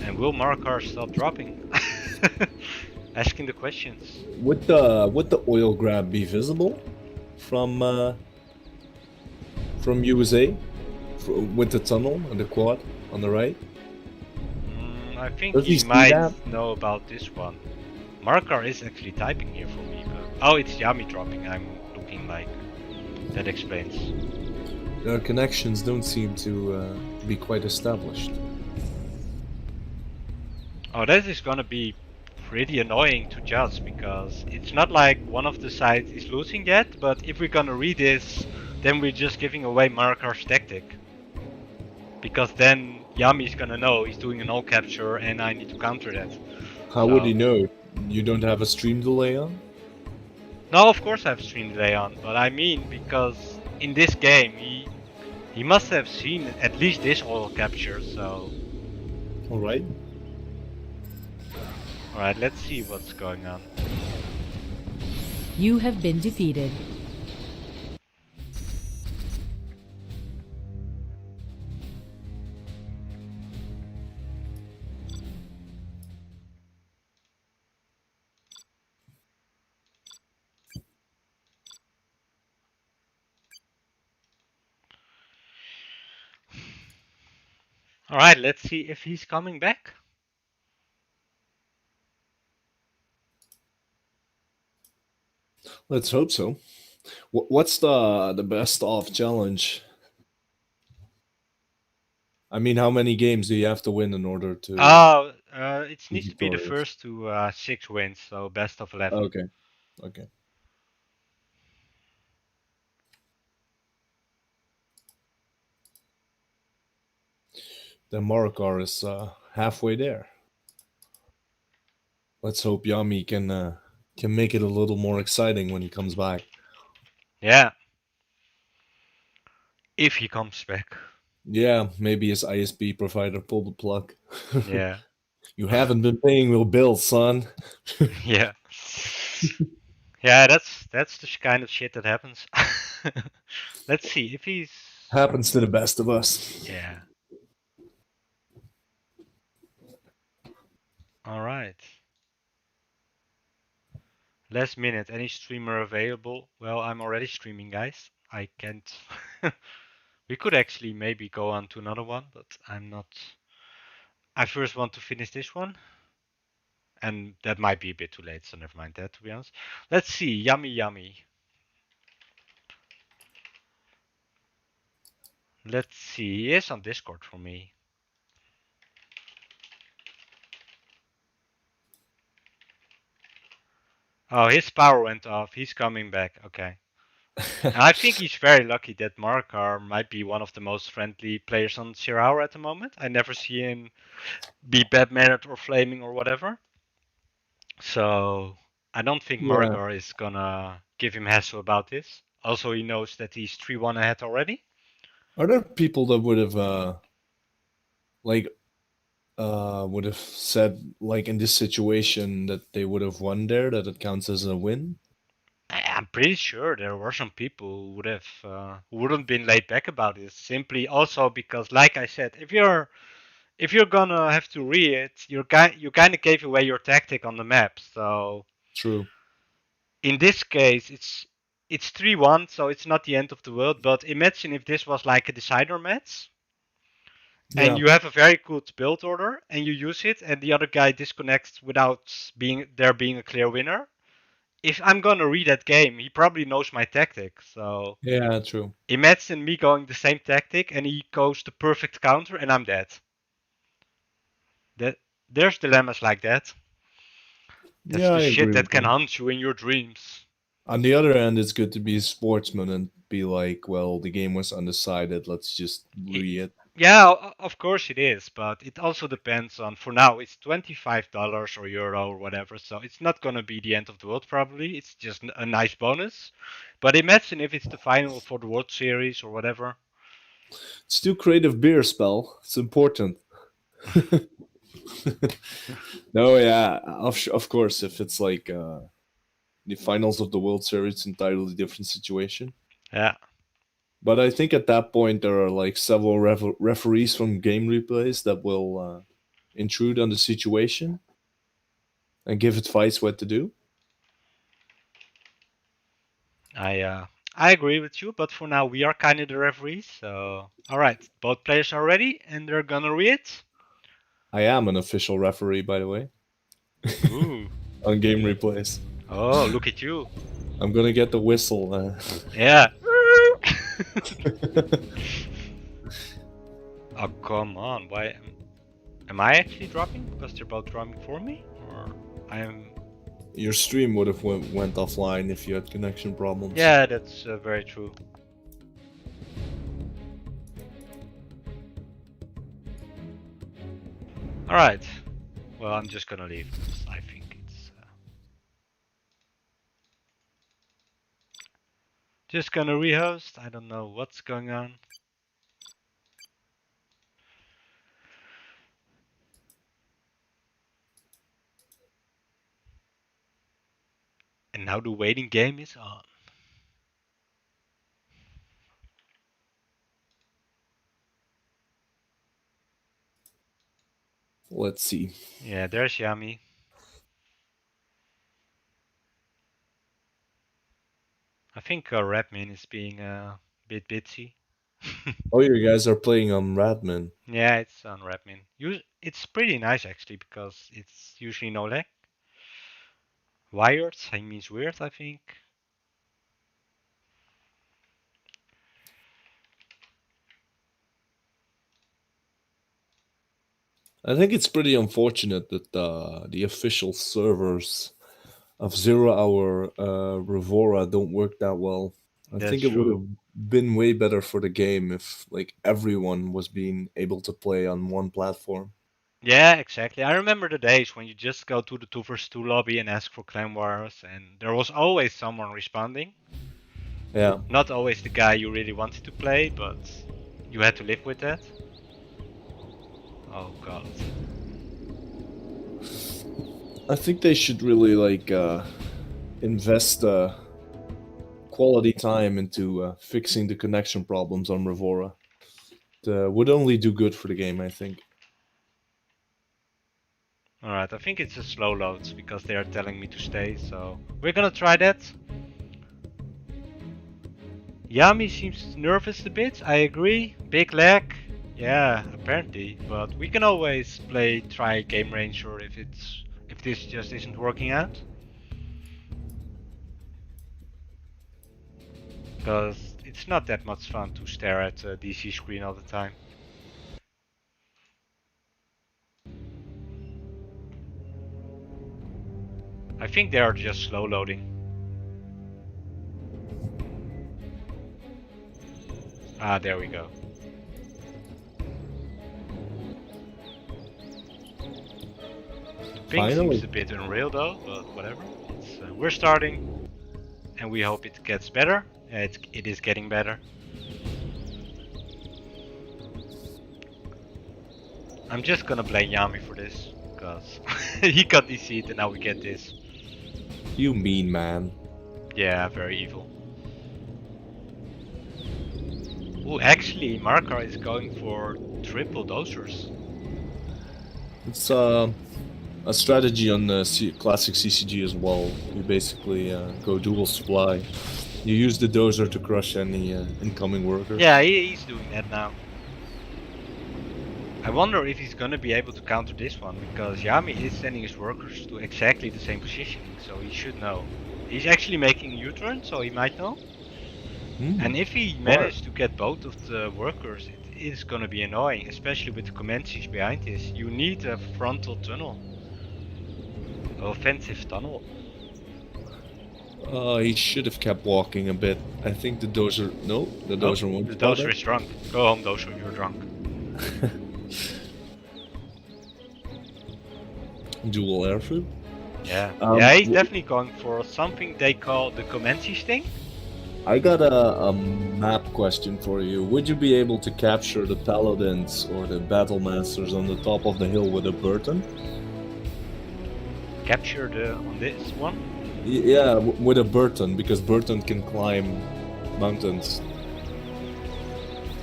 And will Marakar stop dropping? Asking the questions. Would the oil grab be visible from from USA with the tunnel and the quad on the right. I think Does he he see might that? know about this one. Marakar is actually typing here for me, but oh, it's Yami dropping. I'm looking like that explains. Their connections don't seem to be quite established. Oh, that is gonna be pretty annoying to judge because it's not like one of the sides is losing yet, but if we're gonna read this, then we're just giving away Marakar's tactic. Because then Yami's gonna know he's doing an all capture and I need to counter that. How would he know? You don't have a stream delay on? No, of course I have stream delay on, but I mean because in this game he must have seen at least this oil capture, so Alright. alright, let's see what's going on. You have been defeated. Alright, let's see if he's coming back. Let's hope so. What's the best off challenge? I mean, how many games do you have to win in order to? Oh, it needs to be the victorious? first to 6 wins, so best of 11. Okay. Okay. Then Marakar is halfway there. Let's hope Yami can make it a little more exciting when he comes back. Yeah. If he comes back. Yeah, maybe his ISP provider pulled the plug. Yeah. You haven't been paying your bills, son. Yeah. Yeah, that's the kind of shit that happens. Let's see if he's Happens to the best of us. yeah. All right. Last minute, any streamer available? Well, I'm already streaming, guys. I can't. We could actually maybe go on to another one, but I'm not. I first want to finish this one, and that might be a bit too late, so never mind that, to be honest. Let's see, Yami. Let's see, he is on Discord for me. Oh, his power went off. He's coming back. Okay. And I think he's very lucky that Marakar might be one of the most friendly players on Zero at the moment. I never see him be bad-mannered or flaming or whatever. So I don't think Yeah. Marakar is gonna give him hassle about this. Also, he knows that he's 3-1 ahead already. Are there people that would have would have said like in this situation that they would have won there, that it counts as a win? I'm pretty sure there were some people who would have who wouldn't been laid back about it. Simply also because, like I said, if you're gonna have to read, you kind of gave away your tactic on the map. So True. in this case, it's 3-1, so it's not the end of the world. But imagine if this was like a decider match, and you have a very good build order, and you use it, and the other guy disconnects without being a clear winner. If I'm gonna read that game, he probably knows my tactic. So Yeah, true. imagine me going the same tactic, and he goes the perfect counter, and I'm dead. There's dilemmas like that. That's Yeah, the I shit agree that with can you. haunt you in your dreams. On the other hand, it's good to be a sportsman and be like, well, the game was undecided. Let's just re it. Yeah, of course it is, but it also depends on. For now, it's $25 or euro or whatever, so it's not gonna be the end of the world. Probably it's just a nice bonus. But imagine if it's the final for the World Series or whatever. Still creative beer spell. It's important. No, yeah, of course. If it's like the finals of the World Series, it's entirely different situation. Yeah. But I think at that point there are like several referees from game replays that will intrude on the situation and give advice what to do. I I agree with you, but for now we are kind of the referees. So, all right, both players are ready, and they're gonna read. I am an official referee, by the way, Ooh. on game replays. Oh, look at you. I'm gonna get the whistle. Yeah. Oh, come on. Why am I actually dropping? Because they're both dropping for me? Or I am... Your stream would have went offline if you had connection problems. Yeah, that's very true. Alright. Well, I'm just gonna leave because I think it's... Just gonna rehost. I don't know what's going on. And now the waiting game is on. Let's see. Yeah, there's Yami. I think Redmin is being a bit bitsy. Oh, you guys are playing on Radman. Yeah, it's on Redmin. It's pretty nice actually because it's usually no lag. Wired, I means weird, I think. I think it's pretty unfortunate that the official servers of 0 Hour Revora don't work that well. I That's think it would true. have been way better for the game if like everyone was being able to play on one platform. Yeah, exactly. I remember the days when you just go to the 2 vs 2 lobby and ask for clan wars, and there was always someone responding. Yeah. Not always the guy you really wanted to play, but you had to live with that. Oh god. I think they should really like invest quality time into fixing the connection problems on Revora. It would only do good for the game, I think. Alright, I think it's a slow load because they are telling me to stay, so we're gonna try that. Yami seems nervous a bit, I agree. Big lag, yeah, apparently, but we can always try Game Ranger if this just isn't working out. Because it's not that much fun to stare at a DC screen all the time. I think they are just slow loading. Ah, there we go. The ping seems a bit unreal though, but whatever. We're starting, and we hope it gets better. It is getting better. I'm just gonna blame Yami for this, because he got DC'd and now we get this. You mean man. Yeah, very evil. Ooh, actually, Marakar is going for triple dosers. It's a strategy on the classic CCG as well. You basically go dual supply. You use the dozer to crush any incoming worker. Yeah, he's doing that now. I wonder if he's gonna be able to counter this one, because Yami is sending his workers to exactly the same positioning, so he should know. He's actually making a U-turn, so he might know. And if he managed to get both of the workers, it is gonna be annoying, especially with the Comanches behind this. You need a frontal tunnel. Offensive tunnel. He should have kept walking a bit. I think the dozer... No, the dozer won't. The dozer is drunk. Go home, dozer, you're drunk. Dual airfood? Yeah. Yeah, he's definitely going for something they call the Comanches thing. I got a map question for you. Would you be able to capture the paladins or the battle masters on the top of the hill with a Burton? Capture on this one? Yeah, with a Burton, because Burton can climb mountains.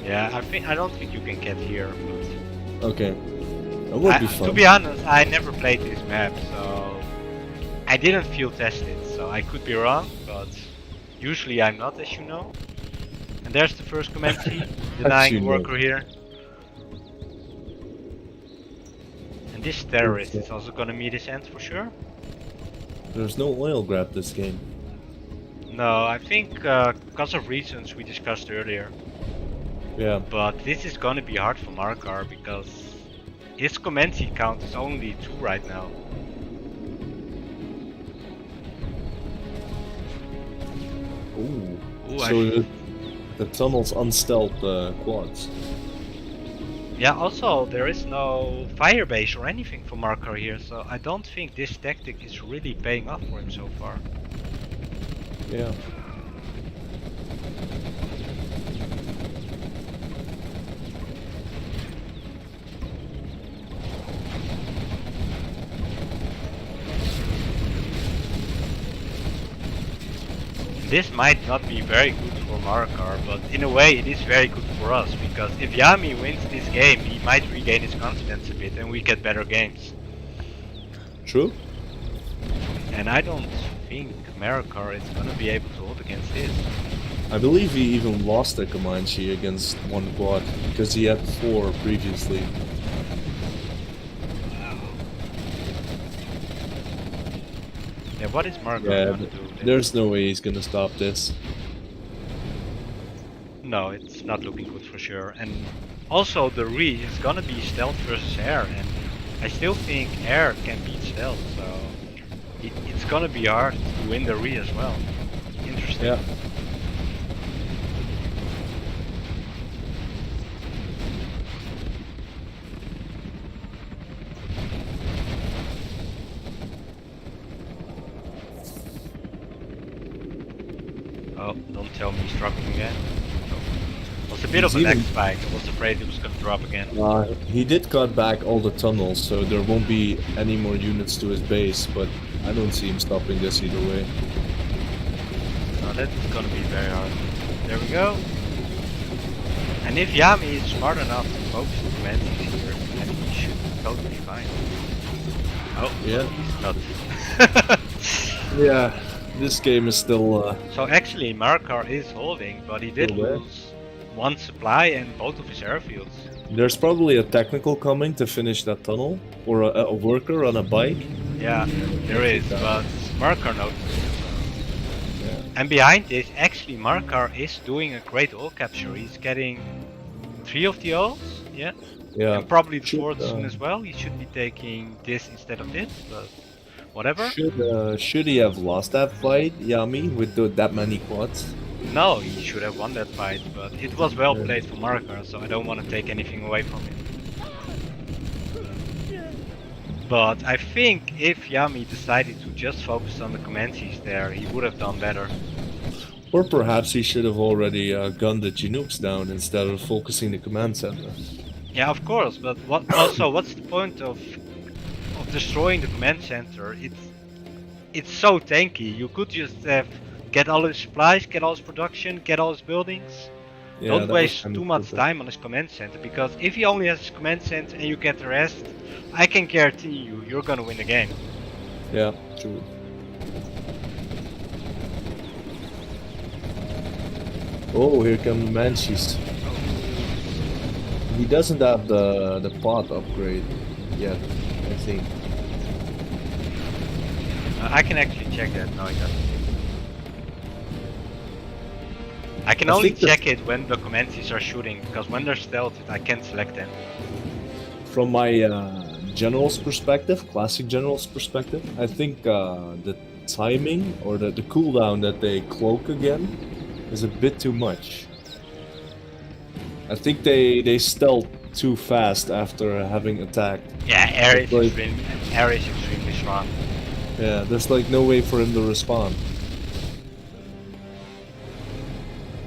Yeah, I don't think you can get here, but... Okay. That would be fun. To be honest, I never played this map, so... I didn't field test it, so I could be wrong, but... Usually I'm not, as you know. And there's the first Comanche, denying you know. worker here. And this terrorist is also gonna meet his end for sure. There's no oil grab this game. No, I think because of reasons we discussed earlier. Yeah. But this is gonna be hard for Marakar because his Comanche count is only 2 right now. Ooh. Ooh, So the tunnel's unstealth quads. Yeah, also there is no fire base or anything for Marakar here, so I don't think this tactic is really paying off for him so far. Yeah. This might not be very good for Marakar, but in a way it is very good for us, because if Yami wins this game, he might regain his confidence a bit and we get better games. True. And I don't think Marakar is gonna be able to hold against this. I believe he even lost a Comanche against one quad because he had 4 previously. Yeah, what is Marakar Yeah, gonna but do? there's no way he's gonna stop this. No, it's not looking good for sure. And also the Re is gonna be stealth versus air, and I still think air can beat stealth, so it's gonna be hard to win the Re as well. Interesting. Yeah. Oh, don't tell me he's dropping again. It was a bit of He's a lag even- spike. I was afraid it was gonna drop again. He did cut back all the tunnels, so there won't be any more units to his base, but I don't see him stopping this either way. No, that's gonna be very hard. There we go. And if Yami is smart enough to focus the commands here, then he should be totally fine. Oh, Yeah. he's not. Yeah, this game is still So actually Marakar is holding, but he did Still there. lose 1 supply and both of his airfields. there's probably a technical coming to finish that tunnel, or a worker on a bike. Yeah, there is, but Marakar noticed it. Yeah. And behind this, actually Marakar is doing a great ult capture. He's getting 3 of the ults, yeah. Yeah. And probably the Should, 4th soon as well. He should be taking this instead of this, but whatever. Should he have lost that fight, Yami, with that many quads? No, he should have won that fight, but it was well played for Marakar, so I don't want to take anything away from him. But I think if Yami decided to just focus on the Comanches there, he would have done better. Or perhaps he should have already gunned the Chinooks down instead of focusing the command center. Yeah, of course, but what's the point of destroying the command center? It's so tanky. You could just have get all his supplies, get all his production, get all his buildings. Yeah, Don't that was waste kind too of much stupid. time on his command center, because if he only has his command center and you get the rest, I can guarantee you're gonna win the game. Yeah, true. Oh, here come the Banshees. He doesn't have the pot upgrade yet, I think. I can actually check that. No, he doesn't. I can I only think that- check it when the Comanches are shooting, because when they're stealthed, I can't select them. From my general's perspective, classic general's perspective, I think the timing or the cooldown that they cloak again is a bit too much. I think they stealth too fast after having attacked. Yeah, air is Like- extremely strong. Yeah, there's like no way for him to respond.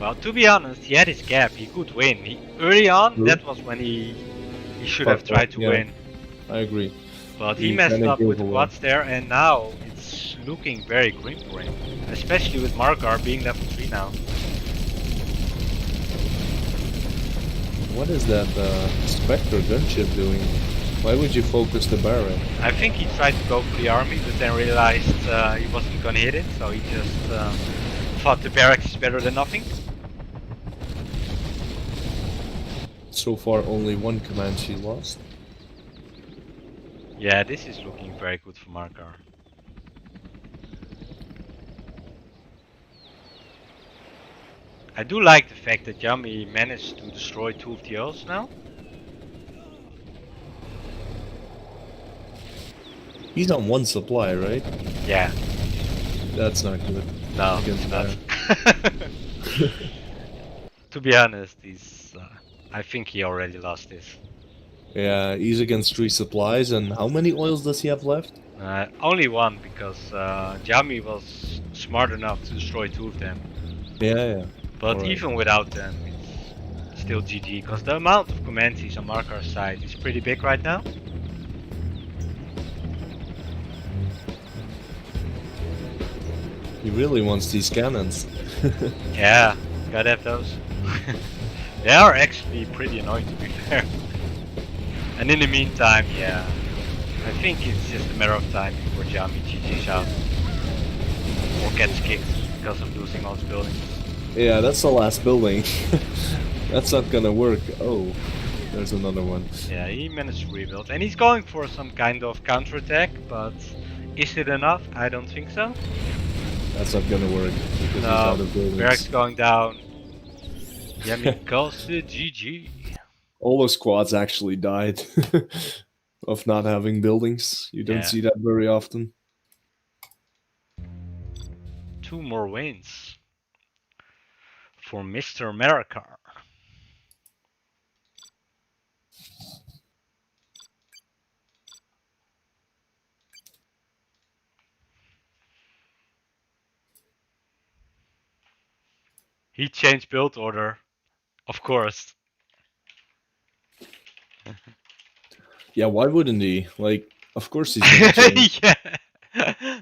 Well, to be honest, he had his gap. He could win. Early on, True. that was when he should have Fucked tried up, to yeah. win. I agree. But He he messed kinda up gave with the away. quads there, and now it's looking very grim for him. Especially with Marakar being level 3 now. What is that Spectre gunship doing? Why would you focus the Baron? I think he tried to go for the army, but then realized he wasn't gonna hit it, so he just thought the barracks is better than nothing. So far, only one Comanche lost. Yeah, this is looking very good for Marakar. I do like the fact that Yami managed to destroy 2 of the oils now. He's on one supply, right? Yeah, That's not good. no, Against it's not. To be honest, I think he already lost this. Yeah, he's against 3 supplies, and how many oils does he have left? Only one, because Yami was smart enough to destroy 2 of them. Yeah. But Alright. even without them, it's still GG, because the amount of Comanches on Marakar's side is pretty big right now. He really wants these cannons. Yeah, gotta have those. They are actually pretty annoying, to be fair. And in the meantime, yeah, I think it's just a matter of time before Yami GG's out. Or gets kicked because of losing all his buildings. Yeah, that's the last building. That's not gonna work. Oh, there's another one. Yeah, he managed to rebuild. And he's going for some kind of counterattack, but is it enough? I don't think so. That's not gonna work because he's No, out of buildings. barracks going down. Yami calls the GG. All the squads actually died of not having buildings. You don't Yeah. see that very often. 2 more wins for Mr. Marakar. He changed build order, of course. Yeah, why wouldn't he? Like, of course he's gonna change. Yeah,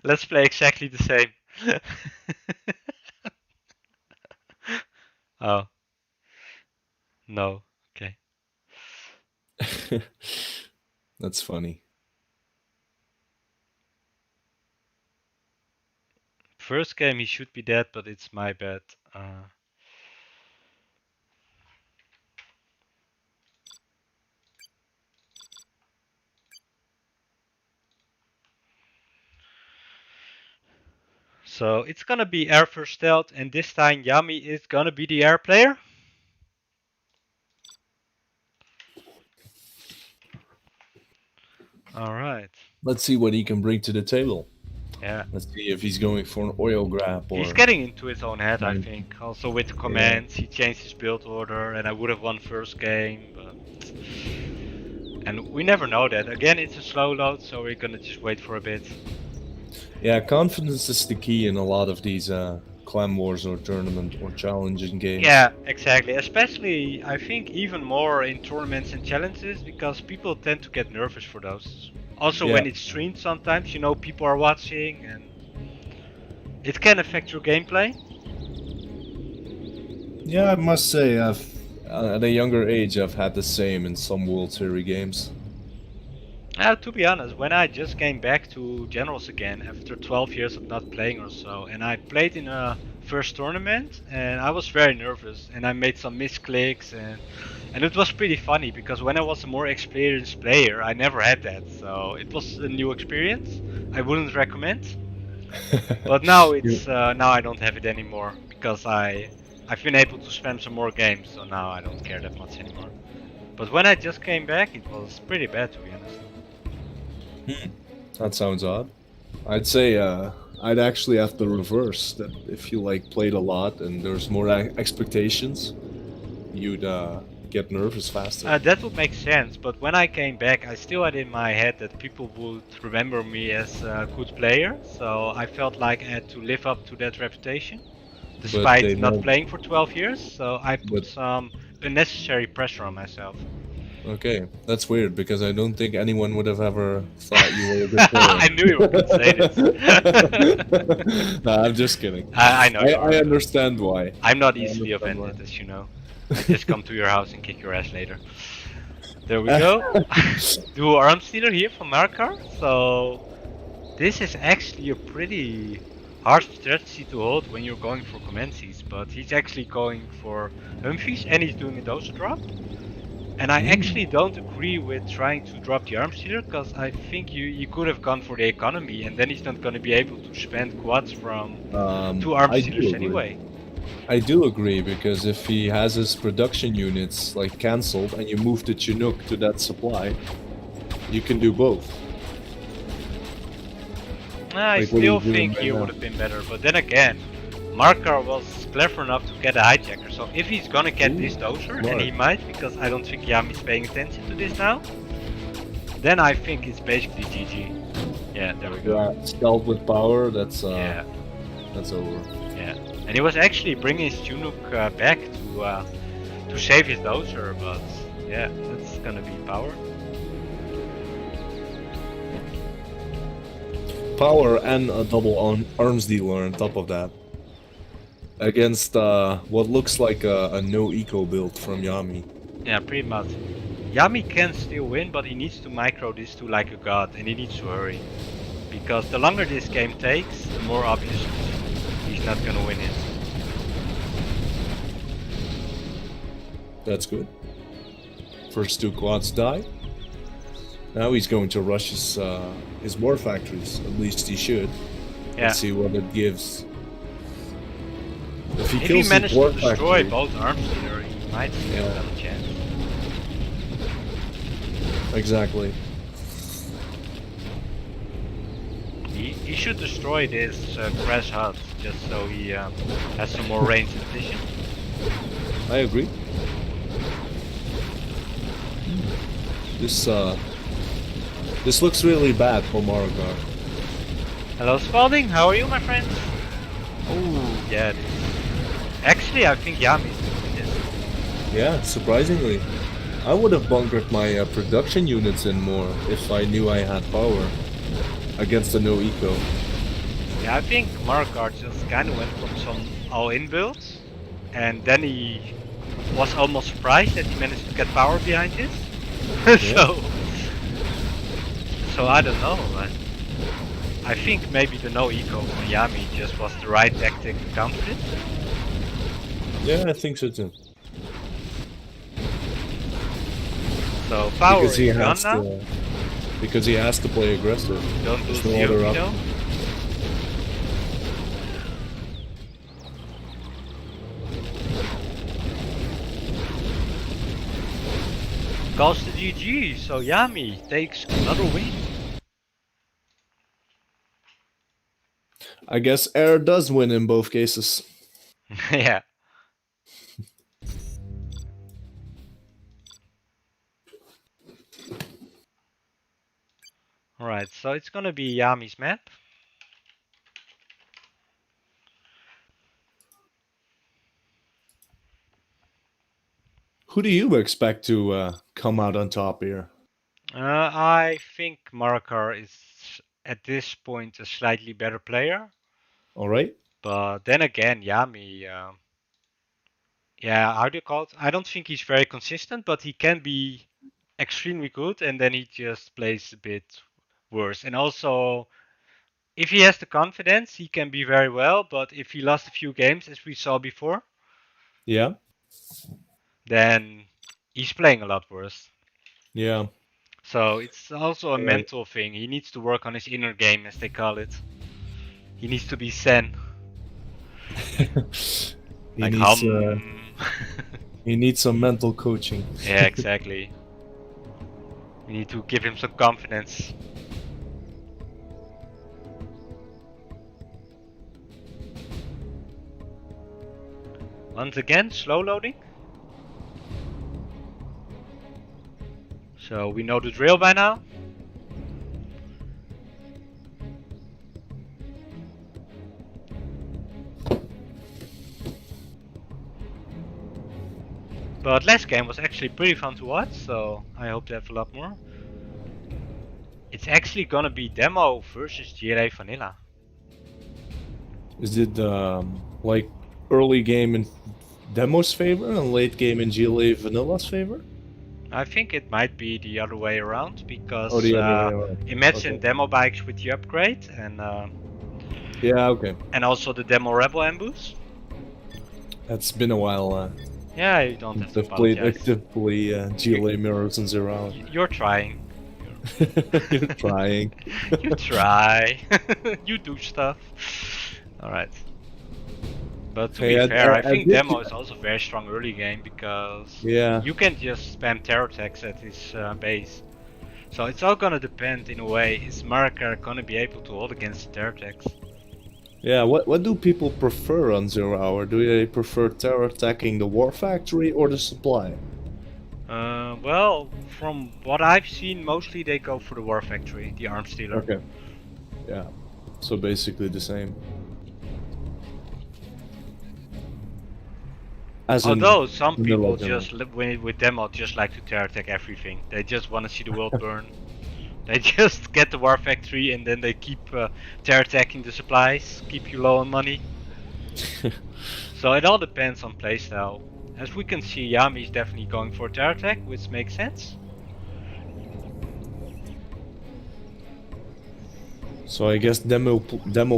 let's play exactly the same. Oh, no, okay. That's funny. First game he should be dead, but it's my bad. So it's gonna be air first stealth, and this time Yami is gonna be the air player. Alright. Let's see what he can bring to the table. Yeah. Let's see if he's going for an oil grab or... He's getting into his own head, I Mm. think. Also with the commands, he changed his build order, and I would have won first game, but... And we never know that. Again, it's a slow load, so we're gonna just wait for a bit. Yeah, confidence is the key in a lot of these clan wars or tournament or challenging games. Yeah, exactly. Especially, I think, even more in tournaments and challenges, because people tend to get nervous for those. Also, when Yeah. it's streamed sometimes, you know, people are watching, and it can affect your gameplay. Yeah, I must say, at a younger age, I've had the same in some World Series games. To be honest, when I just came back to Generals again after 12 years of not playing or so, and I played in a first tournament, and I was very nervous, and I made some misclicks, and it was pretty funny because when I was a more experienced player, I never had that, so it was a new experience. I wouldn't recommend, but now it's now I don't have it anymore because I've been able to spam some more games, so now I don't care that much anymore. But when I just came back, it was pretty bad, to be honest. That sounds odd. I'd say I'd actually have the reverse. That if you like played a lot and there's more expectations, you'd get nervous faster. That would make sense, but when I came back, I still had in my head that people would remember me as a good player, so I felt like I had to live up to that reputation, they despite not don't. playing for 12 years, so I put But- some unnecessary pressure on myself. Okay, that's weird because I don't think anyone would have ever thought you were a good player. I knew you were going to say this. Nah, I'm just kidding. I know you I are. understand why. I'm not I easily understand offended, why. as you know. I just come to your house and kick your ass later. There we go. Do arm stealer here from Marakar. So this is actually a pretty hard strategy to hold when you're going for Commences, but he's actually going for Humvees and he's doing a dozer drop. And I actually don't agree with trying to drop the arms dealer, because I think you could have gone for the economy and then he's not going to be able to spend quads from 2 arms dealers anyway. I do agree, because if he has his production units like cancelled and you move the Chinook to that supply, you can do both. I Like, what are still you doing think right he now? would have been better, but then again, Marakar was clever enough to get a hijacker, so if he's gonna get this dozer, and he might, because I don't think Yami's paying attention to this now, then I think it's basically GG. Yeah, there we go. Yeah, stealth with power, that's Yeah, that's over. yeah. And he was actually bringing his Chinook back to save his dozer, but yeah, that's gonna be power. Power and a double arms dealer on top of that. Against what looks like a no eco build from Yami. Yeah, pretty much. Yami can still win, but he needs to micro this to like a god, and he needs to hurry. Because the longer this game takes, the more obvious he's not gonna win it. That's good. First 2 quads die. Now he's going to rush his war factories. At least he should. Yeah. Let's see what it gives. If he If he kills his manages war to destroy factory, both arms dealer, he might still have a chance. exactly. He should destroy this crash hut, just so he has some more range and vision. I agree. This looks really bad for Marakar. Hello Spalding, how are you my friend? Oh yeah, it is. Actually I think Yami's doing this. Yeah, surprisingly. I would have bunkered my production units in more if I knew I had power against the no eco. Yeah, I think Marakar just kinda went from some all-in builds, and then he was almost surprised that he managed to get power behind it. So I don't know. I think maybe the no eco from Yami just was the right tactic to counter it. Yeah, I think so too. So power Because he is gone has now. to. Because he has to play aggressive. Don't lose There's the no other Yogi though. option. Calls to GG, so Yami takes another win. I guess Air does win in both cases. Yeah. Alright, so it's gonna be Yami's map. Who do you expect to come out on top here? I think Marakar is at this point a slightly better player. Alright? But then again, Yami, yeah, how do you call it? I don't think he's very consistent, but he can be extremely good and then he just plays a bit worse. And also, if he has the confidence, he can be very well, but if he lost a few games, as we saw before, Yeah? then he's playing a lot worse. Yeah. So it's also a Right. mental thing. He needs to work on his inner game, as they call it. He needs to be zen. He Like needs, he needs some mental coaching. Yeah, exactly. We need to give him some confidence. Once again, slow loading. So we know the drill by now. But last game was actually pretty fun to watch, so I hope to have a lot more. It's actually gonna be demo versus GLA Vanilla. Is it like early game in Demo's favor and late game in GLA Vanilla's favor? I think it might be the other way around, because Oh, the other way around. imagine Okay. demo bikes with the upgrade, and Yeah, okay. And also the demo rebel ambush. It's been a while. Yeah, you don't have to I've played apologize. actively GLA mirrors and 0 hour. You're trying. You're trying. You try. You do stuff. Alright. But to Hey, be fair, I I think did- Demo is also very strong early game because Yeah. you can just spam terror attacks at his base. So it's all gonna depend in a way, is Marakar gonna be able to hold against the terror attacks? Yeah, what do people prefer on 0 hour? Do they prefer terror attacking the war factory or the supply? Well, from what I've seen, mostly they go for the war factory, the arms dealer. Okay. Yeah. So basically the same. As in Although some vanilla people demo. just with demo just like to terror attack everything. They just want to see the world burn. They just get the war factory and then they keep terror attacking the supplies, keep you low on money. So it all depends on playstyle. As we can see, Yami is definitely going for terror attack, which makes sense. So I guess demo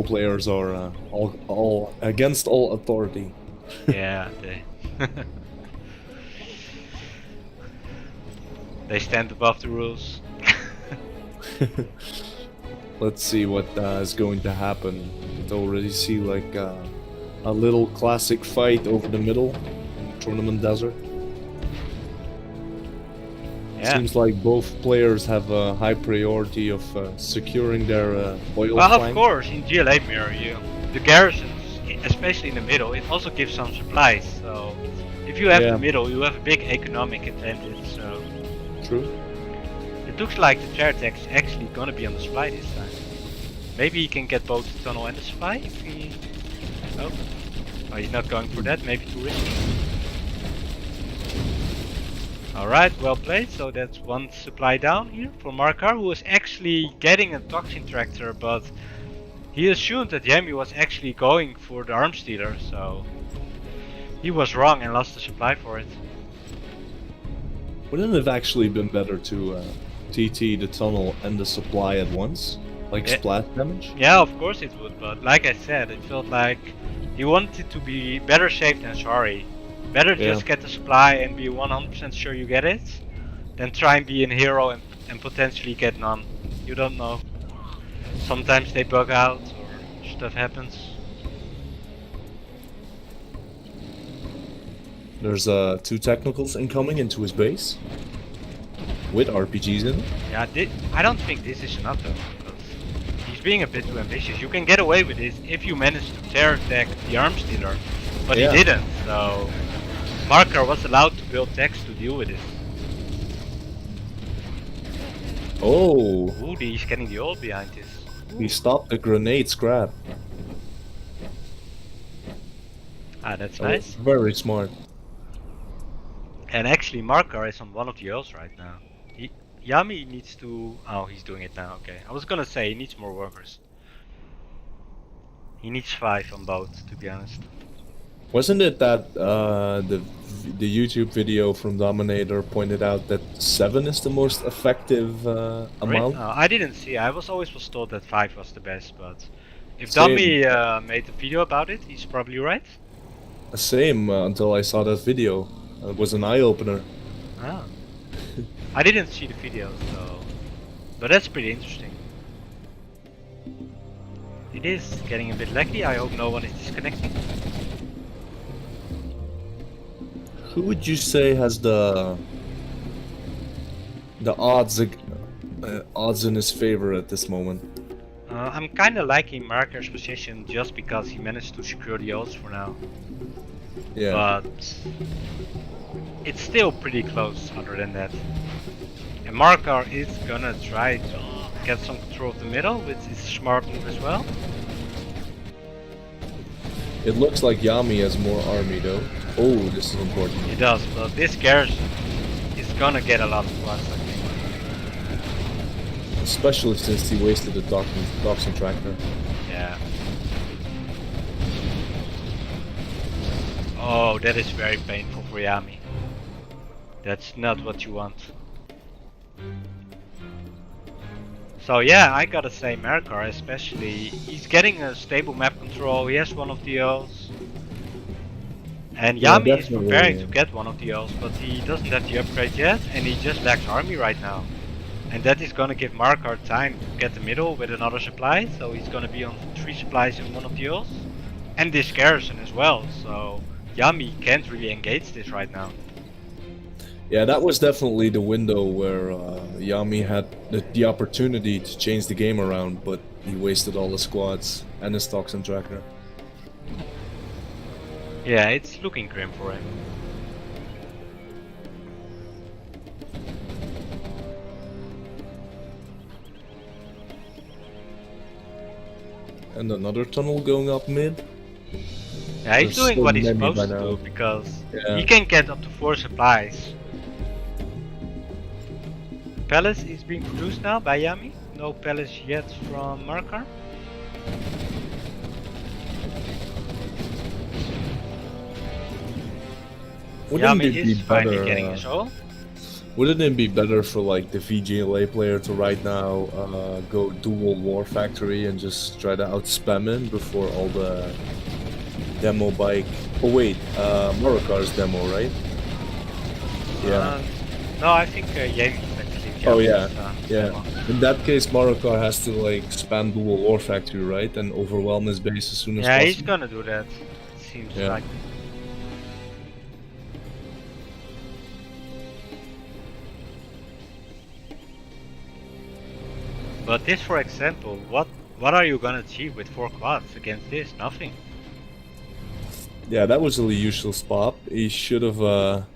players are all against all authority. Yeah, they they stand above the rules. Let's see what is going to happen. I already see like a little classic fight over the middle, tournament desert. Yeah. Seems like both players have a high priority of securing their oil Well, flank. of course, in GLA Mirror, the garrisons, especially in the middle, it also gives some supplies. So if you have Yeah. the middle, you have a big economic advantage. So True. it looks like the terror attack is actually gonna be on the supply this time. Maybe he can get both the tunnel and the supply if he. Oh, oh, he's not going for that. Maybe too risky. Alright, well played. So that's one supply down here for Marakar, who is actually getting a toxin tractor, but he assumed that Yami was actually going for the arms dealer, so he was wrong and lost the supply for it. Wouldn't it have actually been better to TT the tunnel and the supply at once? Like Yeah. splash damage? Yeah, of course it would, but like I said, it felt like he wanted to be better safe than sorry. Better Yeah. just get the supply and be 100% sure you get it, than try and be a hero and potentially get none. You don't know. Sometimes they bug out or stuff happens. There's 2 technicals incoming into his base. With RPGs in it. Yeah, I don't think this is enough though, because he's being a bit too ambitious. You can get away with this if you manage to terror attack the arms dealer, but Yeah. he didn't, so Marakar was allowed to build techs to deal with it. Oh, Ooh, he's getting the ult behind this. he stopped the grenade scrap. Ah, that's Oh, nice. very smart. And actually Marakar is on one of the ults right now. Yami needs to... Oh, he's doing it now, okay. I was gonna say he needs more workers. He needs 5 on both, to be honest. Wasn't it that the YouTube video from Dominator pointed out that 7 is the most effective amount? I didn't see. I was always told that 5 was the best, but if Same. Dummy made a video about it, he's probably right. Same until I saw that video. It was an eye opener. Ah. I didn't see the video, so... But that's pretty interesting. It is getting a bit laggy. I hope no one is disconnecting. Who would you say has the odds odds in his favor at this moment? I'm kinda liking Marakar's position just because he managed to secure the ults for now. Yeah. But it's still pretty close other than that. And Marakar is gonna try to get some control of the middle, which is a smart move as well. It looks like Yami has more army though. Oh, this is important. He does, but this garrison is gonna get a lot of plus, I think. Especially since he wasted the toxin tractor. Yeah. Oh, that is very painful for Yami. That's not what you want. So yeah, I gotta say Marakar especially, he's getting a stable map control, he has one of the L's. And Yeah, Yami is preparing definitely. to get one of the L's, but he doesn't have the upgrade yet, and he just lacks army right now. And that is gonna give Marakar time to get the middle with another supply, so he's gonna be on 3 supplies in one of the L's. And this garrison as well, so Yami can't really engage this right now. Yeah, that was definitely the window where Yami had the opportunity to change the game around, but he wasted all the squads and his toxin tracker. Yeah, it's looking grim for him. And another tunnel going up mid. Yeah, he's There's doing so what he's many supposed by to now. do, because Yeah. he can get up to 4 supplies. Palace is being produced now by Yami. No palace yet from Marakar. Wouldn't Yami it be is finally better? getting his oil. Wouldn't it be better for like the VGLA player to right now go dual war factory and just try to outspam him before all the demo bike? Oh wait, Marakar's demo, right? Yeah. No, I think Yami is actually. Oh yeah, Yami's, yeah. demo. In that case, Marakar has to like spam dual war factory, right, and overwhelm his base as soon as Yeah, possible. he's gonna do that. It seems Yeah. like. But this, for example, what are you gonna achieve with 4 quads against this? Nothing. Yeah, that was a useless spot. He should have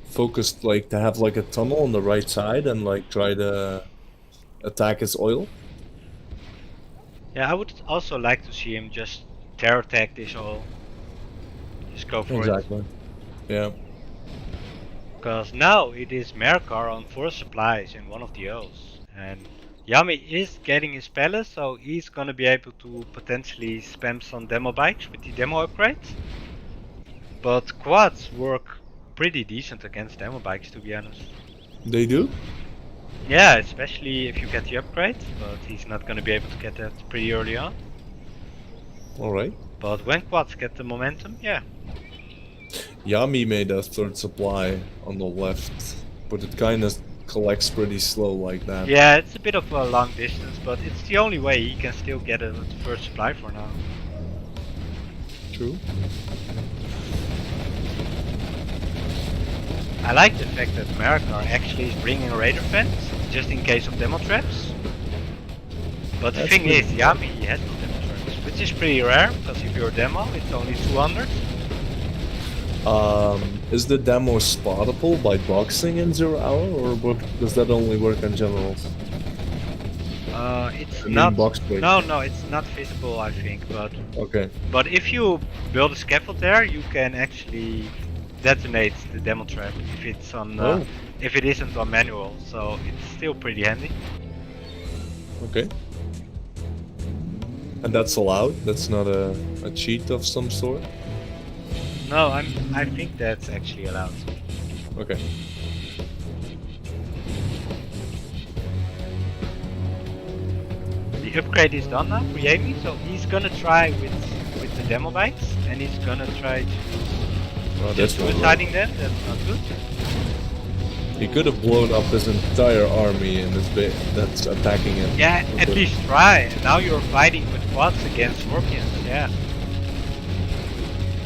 focused like to have like a tunnel on the right side and like try to attack his oil. Yeah, I would also like to see him just terror attack this all. Just go for it. Exactly. Yeah. Because now it is Marakar on 4 supplies in one of the O's. And Yami is getting his palace, so he's gonna be able to potentially spam some demo bikes with the demo upgrades. But quads work pretty decent against demo bikes, to be honest. They do? Yeah, especially if you get the upgrade, but he's not gonna be able to get that pretty early on. Alright. But when quads get the momentum, yeah. Yami made a third supply on the left, but it kind of collects pretty slow like that. Yeah, it's a bit of a long distance, but it's the only way he can still get a first supply for now. True. I like the fact that Marakar actually is bringing a radar fence, just in case of demo traps. But the That's thing pretty is, Yami he has no demo traps, which is pretty rare, because if you're a demo, it's only 200. Is the demo spottable by boxing in 0 hour, or does that only work on generals? It's I mean not. box break. No, it's not visible, I think. Okay. But if you build a scaffold there, you can actually detonate the demo trap if it's on. Oh. If it isn't on manual, so it's still pretty handy. Okay. And that's allowed? That's not a cheat of some sort? No, I think that's actually allowed. Okay. The upgrade is done now for Yami, so he's gonna try with the demo bikes, and he's gonna try to Oh, just that's not suiciding them. That's not good. He could have blown up his entire army in his base that's attacking him. Yeah, at Okay. least try. Now you're fighting with quads against scorpions. Yeah,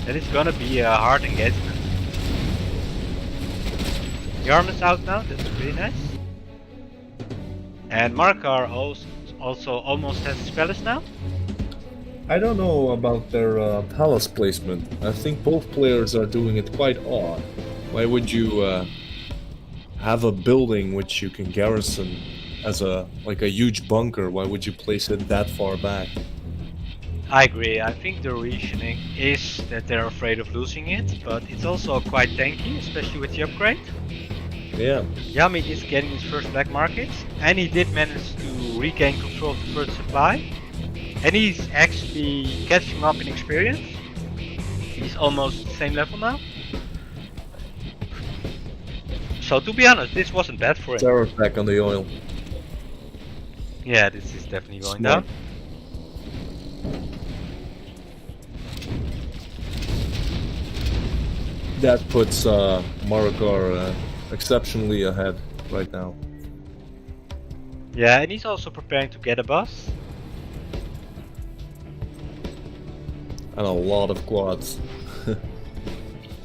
that is gonna be a hard engagement. The arm is out now. That's pretty nice. And Marakar also almost has his palace now. I don't know about their palace placement. I think both players are doing it quite odd. Why would you have a building which you can garrison as a huge bunker? Why would you place it that far back? I agree. I think the reasoning is that they're afraid of losing it, but it's also quite tanky, especially with the upgrade. Yeah. Yami is getting his first black market, and he did manage to regain control of the first supply. And he's actually catching up in experience. He's almost the same level now. So to be honest, this wasn't bad for him. Terror attack on the oil. Yeah, this is definitely going Smart. down. That puts Marakar exceptionally ahead right now. Yeah, and he's also preparing to get a boss. And a lot of quads.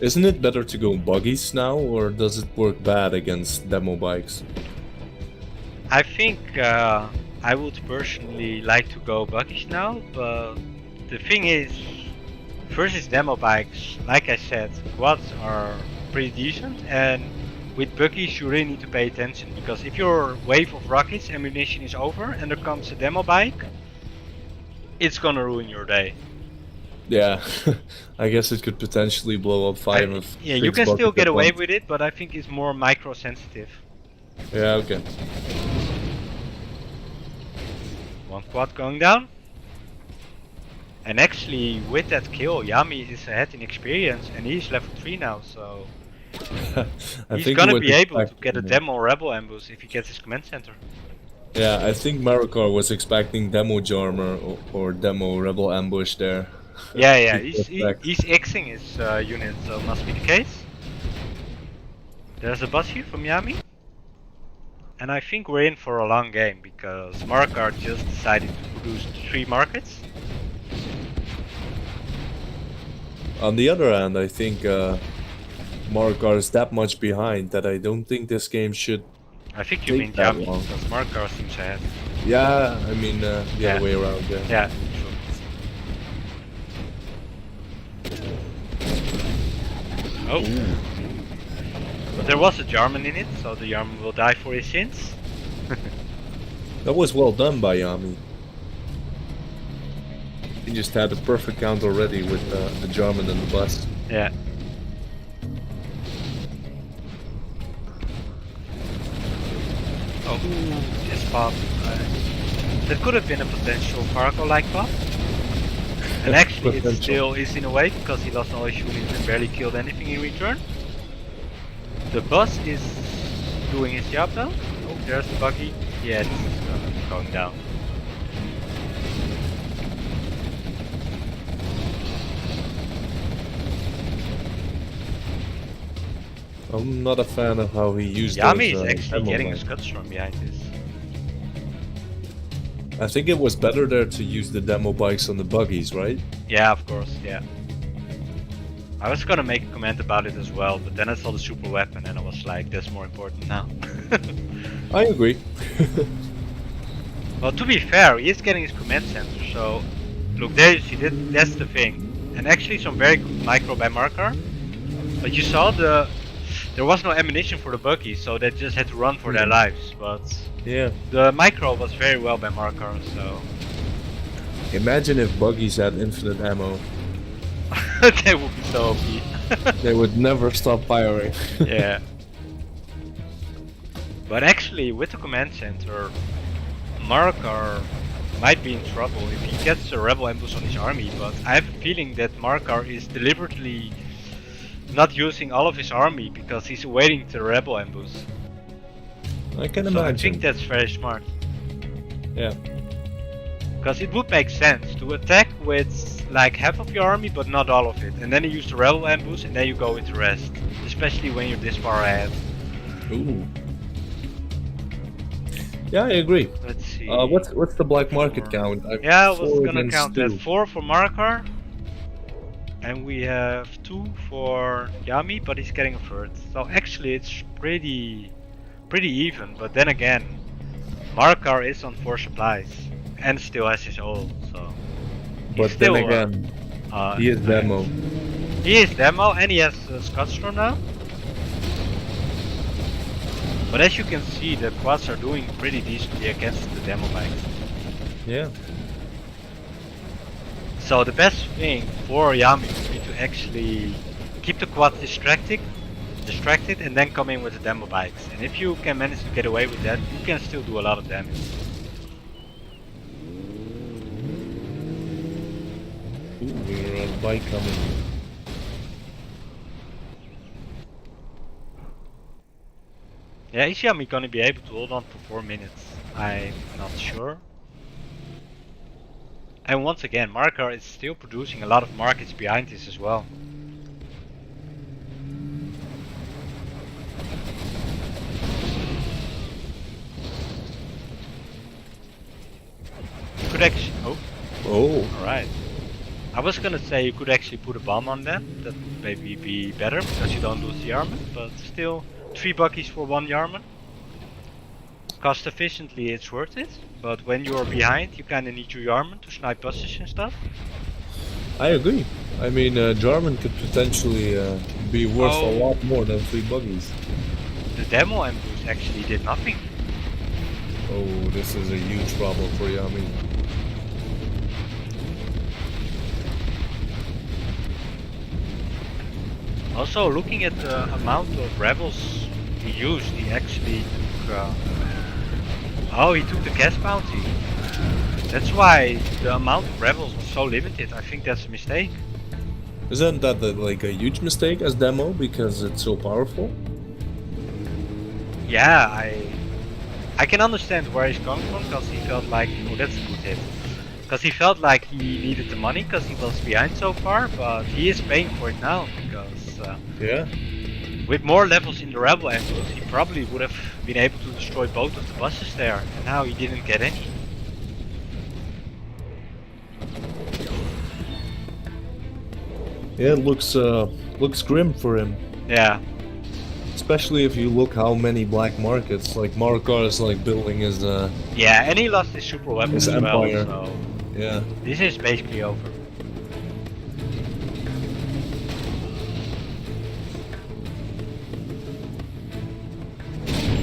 Isn't it better to go buggies now, or does it work bad against demo bikes? I think I would personally like to go buggies now, but the thing is, versus demo bikes, like I said, quads are pretty decent, and with buggies you really need to pay attention, because if your wave of rockets ammunition is over and there comes a demo bike, it's gonna ruin your day. Yeah, I guess it could potentially blow up Yeah, you 6 can still buckets get at away once. with it, but I think it's more micro sensitive. Yeah, okay. One quad going down. And actually, with that kill, Yami is ahead in experience, and he's level 3 now, so I he's think gonna he be was able to get a expecting, demo rebel ambush if he gets his command center. yeah, I think Marakar was expecting demo Jarmer or demo rebel ambush there. Yeah, People expect. he's Xing his unit, so must be the case. There's a boss here from Yami. And I think we're in for a long game, because Marakar just decided to produce 3 markets. On the other hand, I think Marakar is that much behind that I don't think this game should. I think you Take mean that Yami, long. because Marakar seems ahead. Yeah, I mean the Yeah. other way around. Yeah. Yeah, true. Oh. But there was a Jarman in it, so the Jarman will die for his sins. That was well done by Yami. He just had the perfect count already with the Jarman and the bus. Yeah. Oh, this pop. That could have been a potential Farco-like pop. And actually it Potential. still is in a way, because he lost all his units and barely killed anything in return. The bus is doing his job though. Oh, there's the buggy. Yeah, this is going down. I'm not a fan of how he used Yami those, is actually demo getting a bikes. scots from behind this. I think it was better there to use the demo bikes on the buggies, right? Yeah, of course, yeah. I was gonna make a comment about it as well, but then I saw the super weapon and I was like, that's more important now. I agree. Well, to be fair, he is getting his command center, so look, there you see, that's the thing. And actually some very good micro by Marakar. But you saw there was no ammunition for the buggy, so they just had to run for their lives. But Yeah. the micro was very well by Marakar, so Imagine if buggies had infinite ammo. they would be so OP. They would never stop firing. Yeah. But actually, with the command center, Marakar might be in trouble if he gets a rebel ambush on his army, but I have a feeling that Marakar is deliberately not using all of his army because he's awaiting the rebel ambush. I can So I imagine. think that's very smart. Yeah. Because it would make sense to attack with like half of your army but not all of it, and then you use the rebel ambush and then you go with the rest, especially when you're this far ahead. Ooh. Yeah, I agree. Let's see. What's the black market count? Yeah, I was 4 gonna against count 2. that. 4 for Marakar. And we have 2 for Yami, but he's getting a third. So actually it's pretty even, but then again, Marakar is on 4 supplies and still has his ult, so he's But still, then again, he is demo. He is demo and he has Scotstorm now. But as you can see, the quads are doing pretty decently against the demo bikes. Yeah. So the best thing for Yami would be to actually keep the quad distracted and then come in with the demo bikes. And if you can manage to get away with that, you can still do a lot of damage. Ooh, we're on a bike coming. Yeah, is Yami gonna be able to hold on for 4 minutes? I'm not sure. And once again, Marakar is still producing a lot of markets behind this as well. You could actually... Oh. Alright. I was gonna say you could actually put a bomb on that. That would maybe be better because you don't lose the Yarman. But still, 3 buckies for 1 Yarman. Cost efficiently it's worth it. But when you're behind, you kinda need your Yarman to snipe buses and stuff. I agree. I mean, Jarman could potentially be worth a lot more than 3 buggies. The demo ambush actually did nothing. Oh, this is a huge problem for Yami. Also, looking at the amount of rebels he used, he actually took... oh, he took the gas bounty. That's why the amount of rebels was so limited. I think that's a mistake. Isn't that like a huge mistake as demo because it's so powerful? Yeah, I can understand where he's coming from because he felt like, oh, that's a good hit. Because he felt like he needed the money because he was behind so far, but he is paying for it now because yeah, with more levels in the rebel ambush, he probably would have been able to destroy both of the buses there, and now he didn't get any. Yeah, it looks grim for him. Yeah. Especially if you look how many black markets, like Marakar is like building his Yeah, and he lost his super weapon his as empire. well, so Yeah. this is basically over.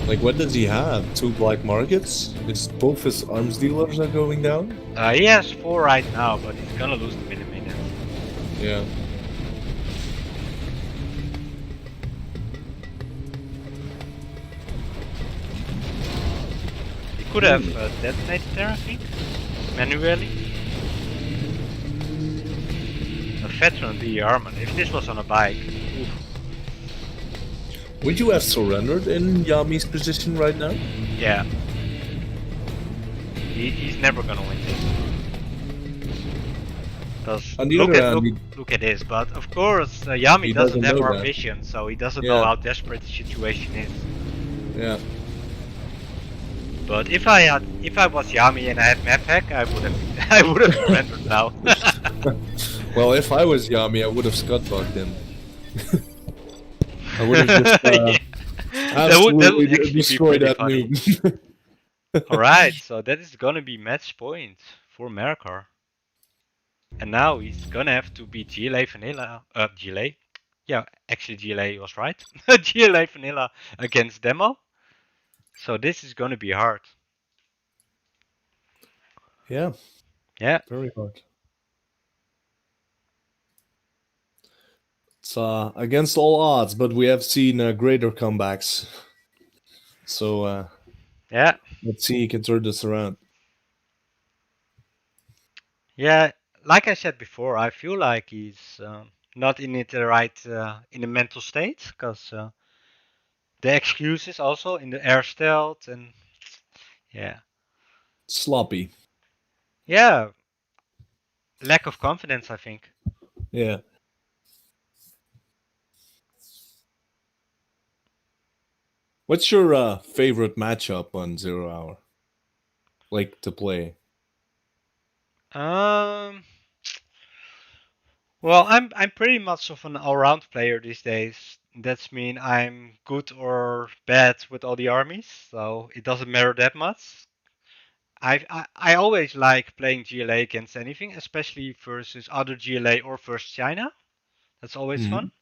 Like, what does he have? 2 black markets? Is both his arms dealers are going down? He has 4 right now, but he's gonna lose them in a minute. Yeah. He could have detonated there, I think, manually. A veteran the armor. If this was on a bike, oof. Would you have surrendered in Yami's position right now? Yeah. He's never gonna win this. Because look at this, but of course Yami doesn't have our vision, so he doesn't know how desperate the situation is. Yeah. But if I was Yami and I had map hack, I would have surrendered now. Well, if I was Yami, I would have scutbugged him. I would have just absolutely that would destroyed that noob. Alright, so that is gonna be match point for Marakar. And now he's gonna have to beat GLA Vanilla. GLA? Yeah, actually GLA was right. GLA Vanilla against Demo. So this is gonna be hard. Yeah. Yeah. Very hard. It's against all odds, but we have seen greater comebacks. So yeah, let's see he can turn this around. Yeah, like I said before, I feel like he's not in it the right in the mental state because the excuses also in the air stealth and yeah, sloppy. Yeah, lack of confidence, I think. Yeah. What's your favorite matchup on 0 Hour? Like to play? Well, I'm pretty much of an all-round player these days. That's mean I'm good or bad with all the armies, so it doesn't matter that much. I always like playing GLA against anything, especially versus other GLA or versus China. That's always fun.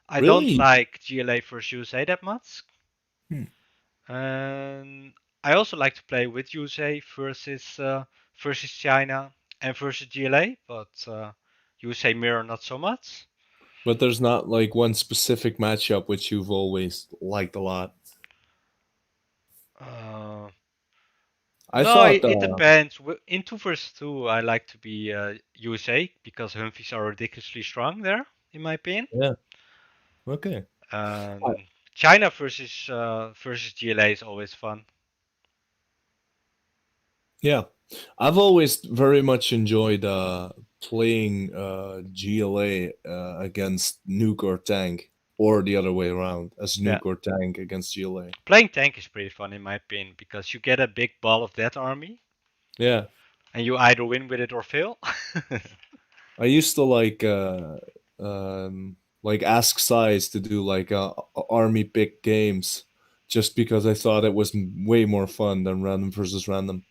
I don't like GLA versus USA that much. And I also like to play with USA versus China and versus GLA, but USA mirror not so much. But there's not like one specific matchup which you've always liked a lot. It depends. In 2 vs 2, I like to be USA because HuMMis are ridiculously strong there, in my opinion. Yeah. Okay. China versus GLA is always fun. Yeah, I've always very much enjoyed playing GLA against nuke or tank, or the other way around, as Yeah. nuke or tank against GLA. Playing tank is pretty fun in my opinion because you get a big ball of that army Yeah, and you either win with it or fail. I used to like ask size to do like army pick games, just because I thought it was way more fun than random versus random.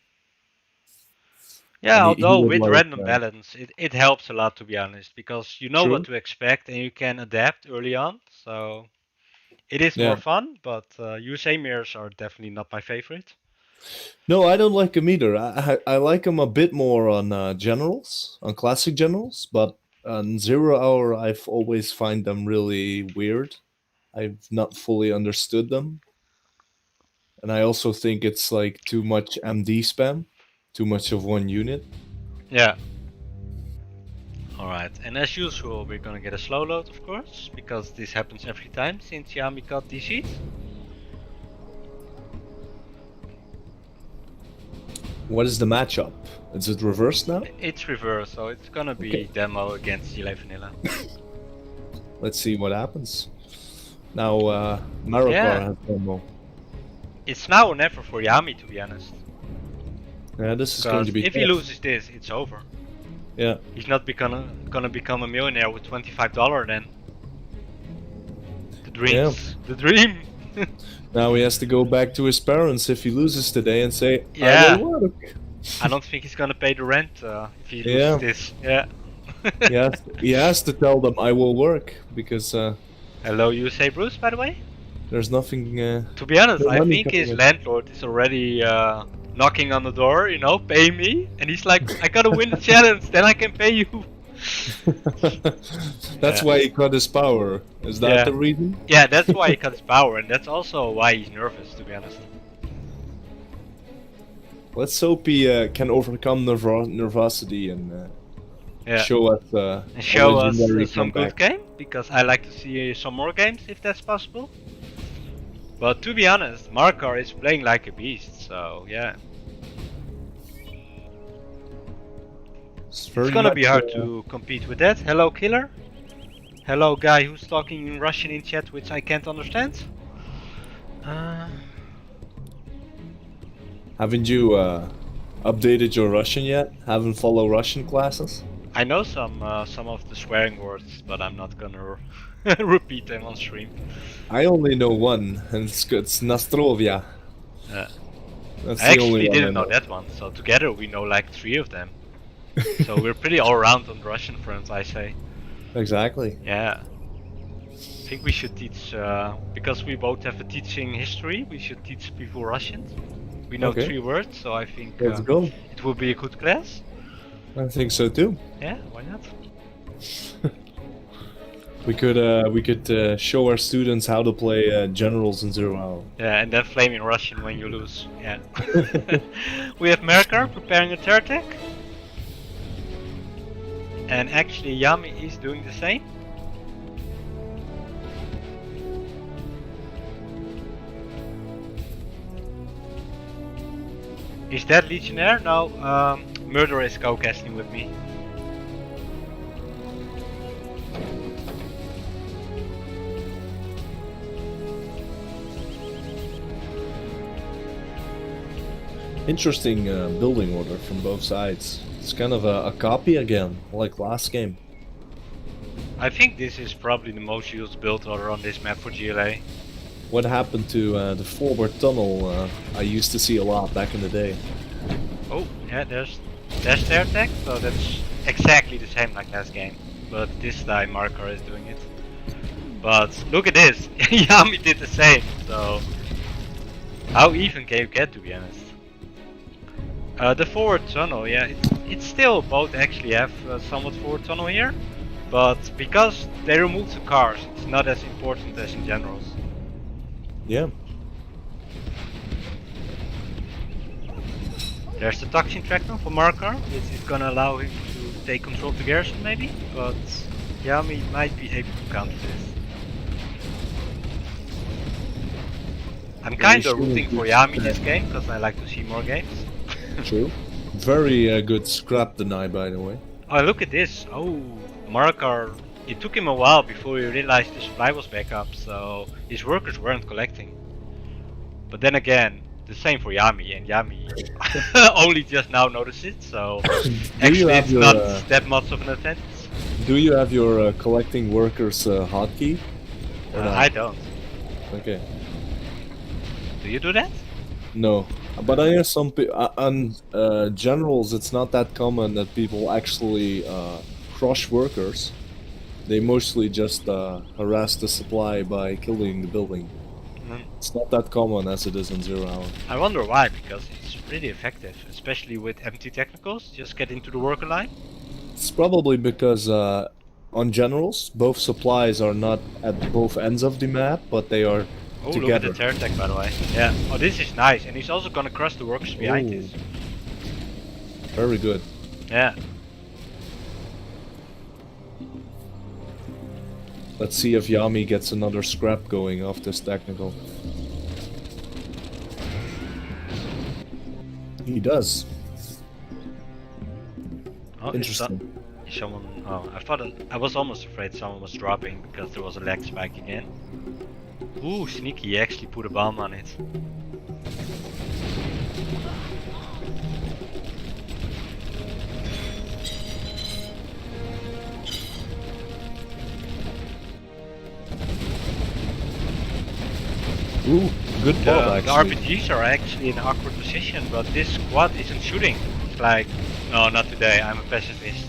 Yeah, And he although would with like random balance, it helps a lot to be honest, because you know what true. to expect and you can adapt early on. So it is more Yeah. fun, but USA mirrors are definitely not my favorite. No, I don't like him either. I like him a bit more on generals, on classic generals, but on Zero Hour, I've always find them really weird. I've not fully understood them, and I also think it's like too much MD spam, too much of one unit. Yeah. Alright, and as usual, we're gonna get a slow load, of course, because this happens every time since Yami got DC'd. What is the matchup? Is it reversed now? It's reverse, so it's gonna be Okay. demo against GLA Vanilla. Let's see what happens. Now, Marakar Yeah. has demo. It's now or never for Yami, to be honest. Yeah, this is going Because to be if he tough. loses this, it's over. Yeah. He's not gonna become a millionaire with $25 then. The dreams. The dream! Now he has to go back to his parents if he loses today and say, Yeah. I will work. I don't think he's gonna pay the rent if he loses Yeah. this. Yeah. He has to tell them I will work because Hello, USA Bruce, by the way? there's nothing. To be honest, no I money think coming his in. landlord is already knocking on the door, you know, pay me. And he's like, I gotta win the challenge, then I can pay you. That's Yeah. why he cut his power. Is that Yeah. the reason? Yeah, that's why he cut his power, and that's also why he's nervous, to be honest. Let's hope he can overcome nervosity and Yeah. show us And show a us legendary some good comeback. game, because I like to see some more games if that's possible. But to be honest, Marakar is playing like a beast, so yeah. It's It's gonna be hard to compete with that. Hello, killer. Hello, guy who's talking in Russian in chat, which I can't understand. Haven't you updated your Russian yet? Haven't followed Russian classes? I know some of the swearing words, but I'm not gonna repeat them on stream. I only know one, and it's good. It's Nastrovia. Yeah. That's I the only actually one didn't I know that one, so together we know like 3 of them. So we're pretty all around on the Russian front, I say. Exactly. Yeah. I think we should teach, because we both have a teaching history, we should teach people Russian. We know Okay. 3 words, so I think Let's go. it will be a good class. I think so too. Yeah, why not? We could show our students how to play generals in 0 Hour. Yeah, and then flame in Russian when you lose. Yeah. We have Marakar preparing a terror attack. And actually Yami is doing the same. Is that Legionnaire? No, Murderer is co-casting with me. Interesting building order from both sides. It's kind of a copy again, like last game. I think this is probably the most used build order on this map for GLA. What happened to the forward tunnel I used to see a lot back in the day? Oh, yeah, there's their attack, so that's exactly the same like last game. But this time Marakar is doing it. But look at this, Yami did the same, so how even can you get, to be honest? The forward tunnel, yeah, it's still both actually have somewhat forward tunnel here, but because they removed the cars, it's not as important as in generals. Yeah. There's the toxin tractor for Marakar, which is gonna allow him to take control of the garrison maybe, but Yami might be able to counter this. I'm kinda rooting for Yami this game, because I like to see more games. True. Very good scrap deny, by the way. Oh, look at this. Oh, Marakar. It took him a while before he realized the supply was back up, so his workers weren't collecting. But then again, the same for Yami, and Yami only just now noticed it, so actually it's not that much of an advantage. Do you have your collecting workers hotkey? I don't. Okay. Do you do that? No, but I hear some on generals. It's not that common that people actually crush workers. They mostly just harass the supply by killing the building. It's not that common as it is in 0 hour. I wonder why, because it's pretty effective, especially with empty technicals. Just get into the worker line. It's probably because on generals, both supplies are not at both ends of the map, but they are Oh, together. look at the tear tech, by the way. Yeah. Oh, this is nice, and he's also gonna crush the workers behind Ooh. this. Very good. Yeah. Let's see if Yami gets another scrap going off this technical. He does. Oh, Interesting. is someone? Oh, I was almost afraid someone was dropping because there was a lag spike again. Ooh, sneaky! He actually put a bomb on it. Ooh, good ball The actually. RPGs are actually in an awkward position, but this squad isn't shooting. It's like, no, not today. I'm a pacifist.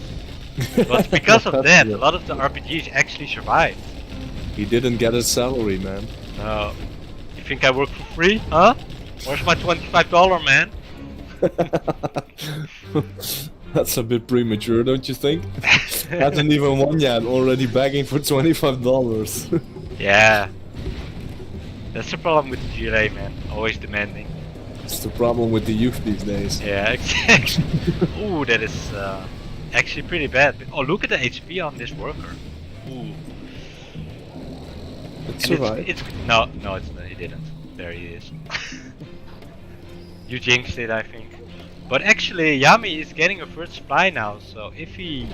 But because of that, a lot of the RPGs actually survived. He didn't get his salary, man. Oh, you think I work for free, huh? Where's my $25, man? That's a bit premature, don't you think? Hasn't even won yet, already begging for $25. Yeah. That's the problem with the GLA, man. Always demanding. It's the problem with the youth these days. Yeah, exactly. Ooh, that is actually pretty bad. Oh, look at the HP on this worker. Ooh. It survived. No, it didn't. There he is. You jinxed it, I think. But actually, Yami is getting a first supply now, so if he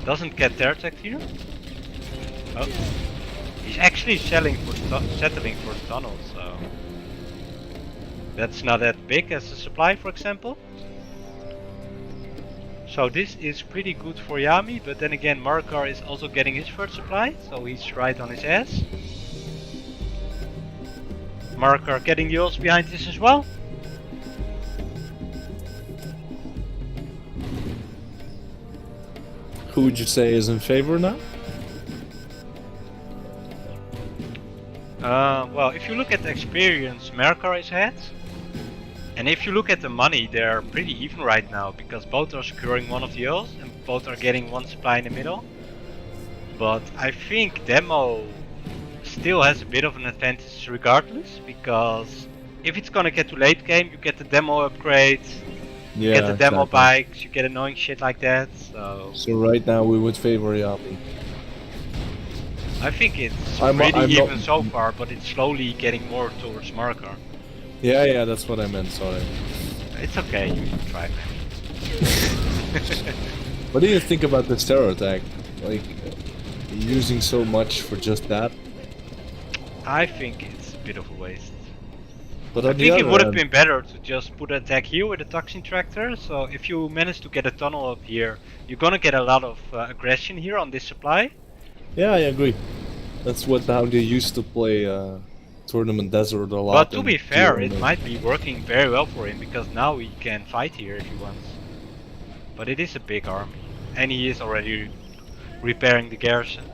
doesn't get tear tech here, oh, he's actually settling for the tunnel, so that's not that big as a supply, for example. So this is pretty good for Yami, but then again, Marakar is also getting his first supply, so he's right on his ass. Marakar getting the ults behind this as well. Who would you say is in favor now? Well, if you look at the experience, Marakar is ahead. And if you look at the money, they're pretty even right now, because both are securing one of the ults and both are getting one supply in the middle. But I think Demo still has a bit of an advantage regardless, because if it's gonna get to late game, you get the Demo upgrade, you get the Demo bikes, you get annoying shit like that, so right now we would favor Yami. I think it's pretty even so far, but it's slowly getting more towards Marakar. Yeah, that's what I meant, sorry. It's okay, you can try, man. What do you think about this terror attack? Like, using so much for just that? I think it's a bit of a waste. But I think it would have been better to just put an attack here with a Toxin Tractor, so if you manage to get a tunnel up here, you're gonna get a lot of aggression here on this supply. Yeah, I agree. That's how they used to play Tournament Desert a lot. But to be fair, it might be working very well for him, because now he can fight here if he wants. But it is a big army, and he is already repairing the garrison.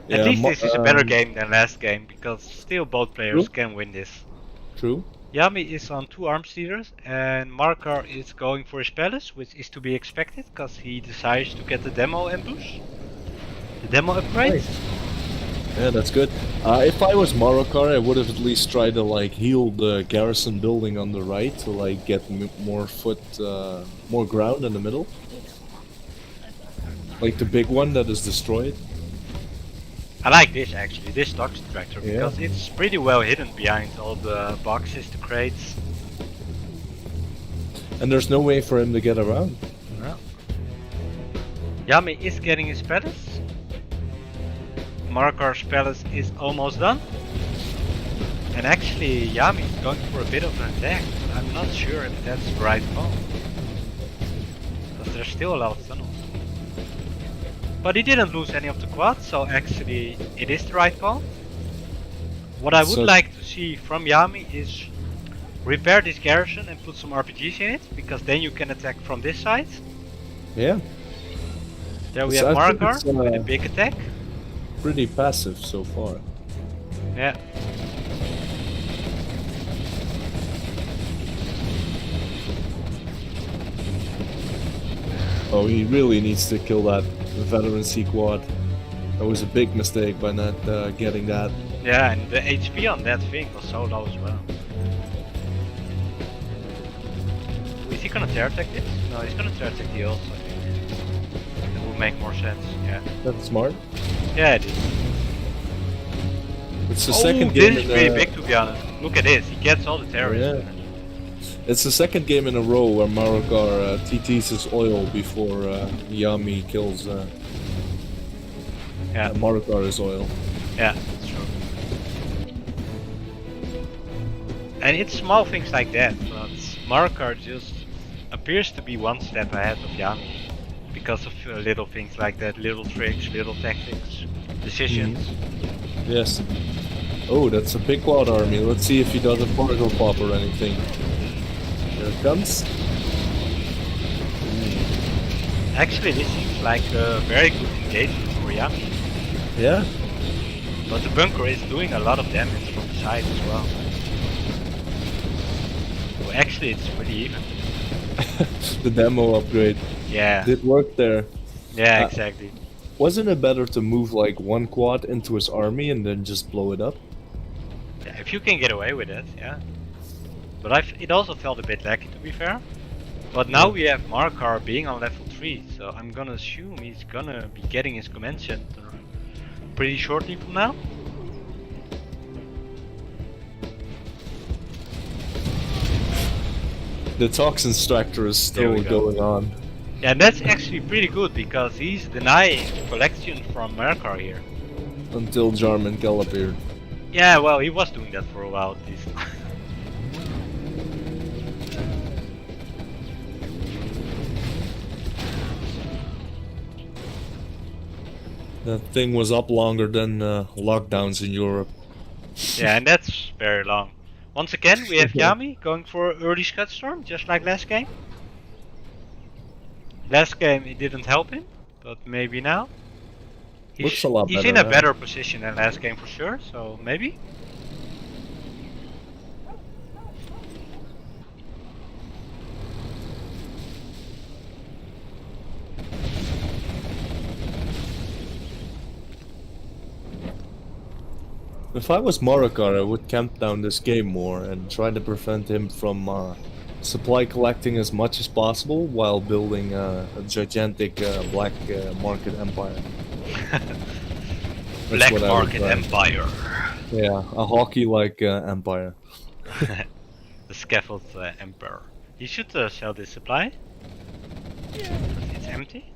At least this is a better game than last game, because still both players can win this. True. Yami is on 2 arm stealers, and Marakar is going for his palace, which is to be expected, because he desires to get the demo ambush. The demo upgrade. Nice. Yeah, that's good. If I was Marakar, I would have at least tried to like heal the garrison building on the right to like get more ground in the middle. Like the big one that is destroyed. I like this actually, this Toxin Tractor, because it's pretty well hidden behind all the boxes, the crates. And there's no way for him to get around. No. Yami is getting his palace. Marakar's palace is almost done. And actually Yami is going for a bit of an attack. I'm not sure if that's the right call. Because there's still a lot of tunnels. But he didn't lose any of the quads, so actually it is the right call. What I would like to see from Yami is repair this garrison and put some RPGs in it, because then you can attack from this side. Yeah. There we have Marakar with a big attack. Pretty passive so far. Yeah. Oh, he really needs to kill that veterancy quad. That was a big mistake by not getting that. Yeah, and the HP on that thing was so low as well. Is he gonna tear attack this? No, he's gonna tear attack the ult, I think. That would make more sense, yeah. That's smart. Yeah, it is. It's the second game this is pretty big, to be honest. Look at this, he gets all the terrorists. Yeah. It's the second game in a row where Marakar TTs his oil before Yami kills Marakar's oil. Yeah, that's true. And it's small things like that, but Marakar just appears to be one step ahead of Yami. Because of little things like that, little tricks, little tactics, decisions. Yes. Oh, that's a big quad army. Let's see if he does a particle pop or anything. Here it comes. Actually, this seems like a very good engagement for Yami. Yeah. But the bunker is doing a lot of damage from the side as well. So actually, it's pretty even. The demo upgrade. Yeah. Did work there. Yeah, exactly. Wasn't it better to move like one quad into his army and then just blow it up? Yeah, if you can get away with it, yeah. But it also felt a bit laggy, to be fair. But now we have Marakar being on level 3, so I'm gonna assume he's gonna be getting his command center pretty shortly from now. The toxin extractor is still going on. Yeah, and that's actually pretty good, because he's denying collection from Marakar here. Until Jarman Kell appeared. Yeah, well, he was doing that for a while at least. That thing was up longer than lockdowns in Europe. Yeah, and that's very long. Once again, we have Yami going for early Scud Storm, just like last game. Last game it didn't help him, but maybe now. He's in a better position than last game for sure, so maybe. If I was Marakar, I would camp down this game more and try to prevent him from supply collecting as much as possible while building a gigantic black market empire. Black market empire. Yeah, a hockey-like empire. The scaffold emperor. He should sell this supply. It's empty.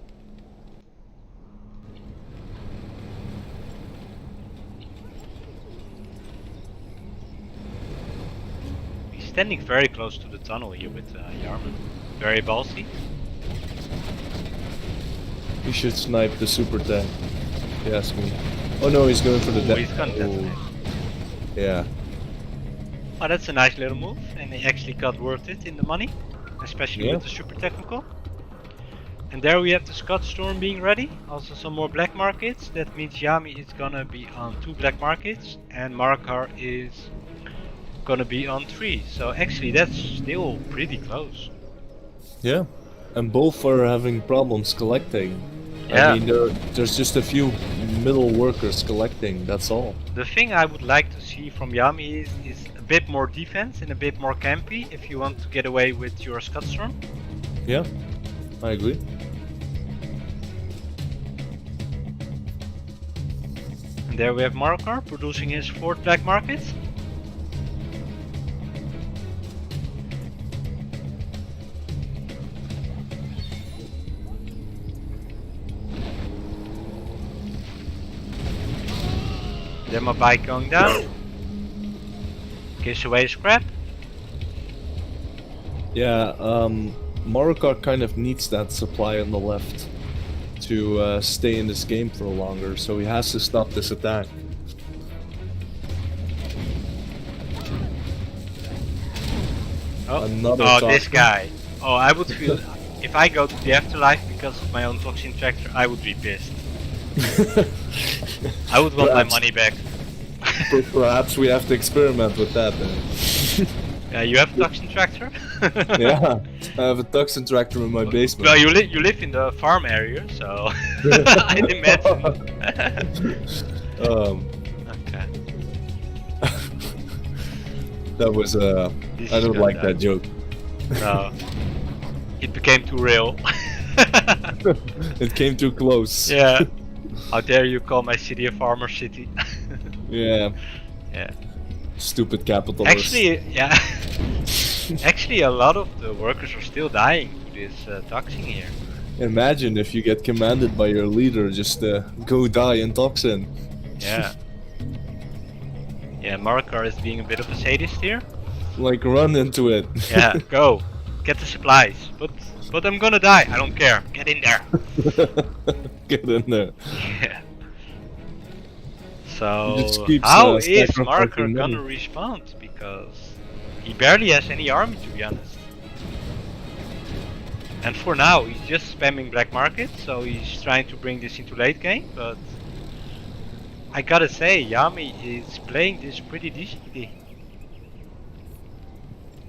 Standing very close to the tunnel here with Yarman. Very ballsy. He should snipe the super tank, if you ask me. Oh no, he's going for the He's gonna detonate. Yeah. Oh, that's a nice little move, and he actually got worth it in the money. Especially with the super technical. And there we have the Scud Storm being ready. Also some more black markets. That means Yami is gonna be on 2 black markets, and Marakar is gonna be on 3, so actually that's still pretty close. Yeah, and both are having problems collecting. Yeah. I mean, there's just a few middle workers collecting, that's all. The thing I would like to see from Yami is a bit more defense and a bit more campy if you want to get away with your Scud Storm. Yeah, I agree. And there we have Marakar producing his 4th black market. Then my bike going down. Gives away scrap. Yeah, Marakar kind of needs that supply on the left to stay in this game for longer, so he has to stop this attack. Oh, Another oh top. this guy. Oh, I would feel if I go to the afterlife because of my own toxin tractor, I would be pissed. I would want my money back. Perhaps we have to experiment with that then. Yeah, you have a toxin tractor? Yeah, I have a toxin tractor in my basement. Well, you live in the farm area, so I'd imagine. Okay. That was This I is don't gonna like die. that joke. No. It became too real. It came too close. Yeah. How dare you call my city a farmer city? Yeah. Yeah. Stupid capitalist. Actually, yeah. Actually, a lot of the workers are still dying to this toxin here. Imagine if you get commanded by your leader just to go die in toxin. Yeah. Yeah, Marakar is being a bit of a sadist here. Like, run into it. Yeah, go. Get the supplies. But I'm gonna die. I don't care. Get in there. Get in there. Yeah. So, Just keeps, how is sacrificing Marakar money. gonna respond? Because he barely has any army, to be honest. And for now, he's just spamming black market, so he's trying to bring this into late game, but I gotta say, Yami is playing this pretty decently.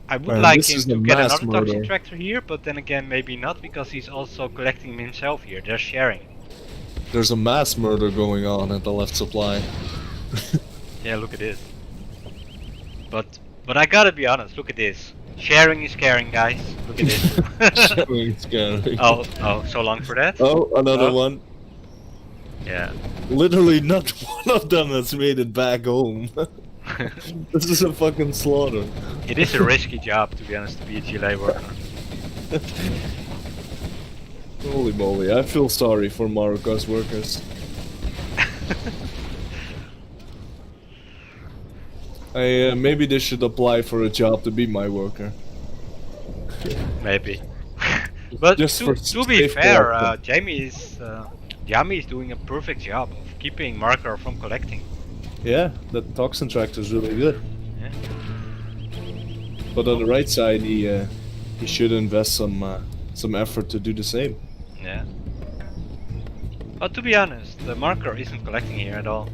I would Man, like this him is to a get mass another toxin murder. tractor here, but then again maybe not, because he's also collecting himself here. They're sharing. There's a mass murder going on at the left supply. Yeah, look at this. But I gotta be honest, look at this. Sharing is caring, guys. Look at this. Showing scary. oh, so long for that? Oh, another Oh. one. Yeah. Literally not one of them has made it back home. This is a fucking slaughter. It is a risky job, to be honest, to be a GLA worker. Holy moly, I feel sorry for Marakar's workers. Maybe they should apply for a job to be my worker. Maybe. But Just to for be safe fair, collection. Yami is doing a perfect job of keeping Marakar from collecting. Yeah, that toxin tractor is really good. Yeah. But on the right side, he should invest some effort to do the same. Yeah. But to be honest, the Marakar isn't collecting here at all.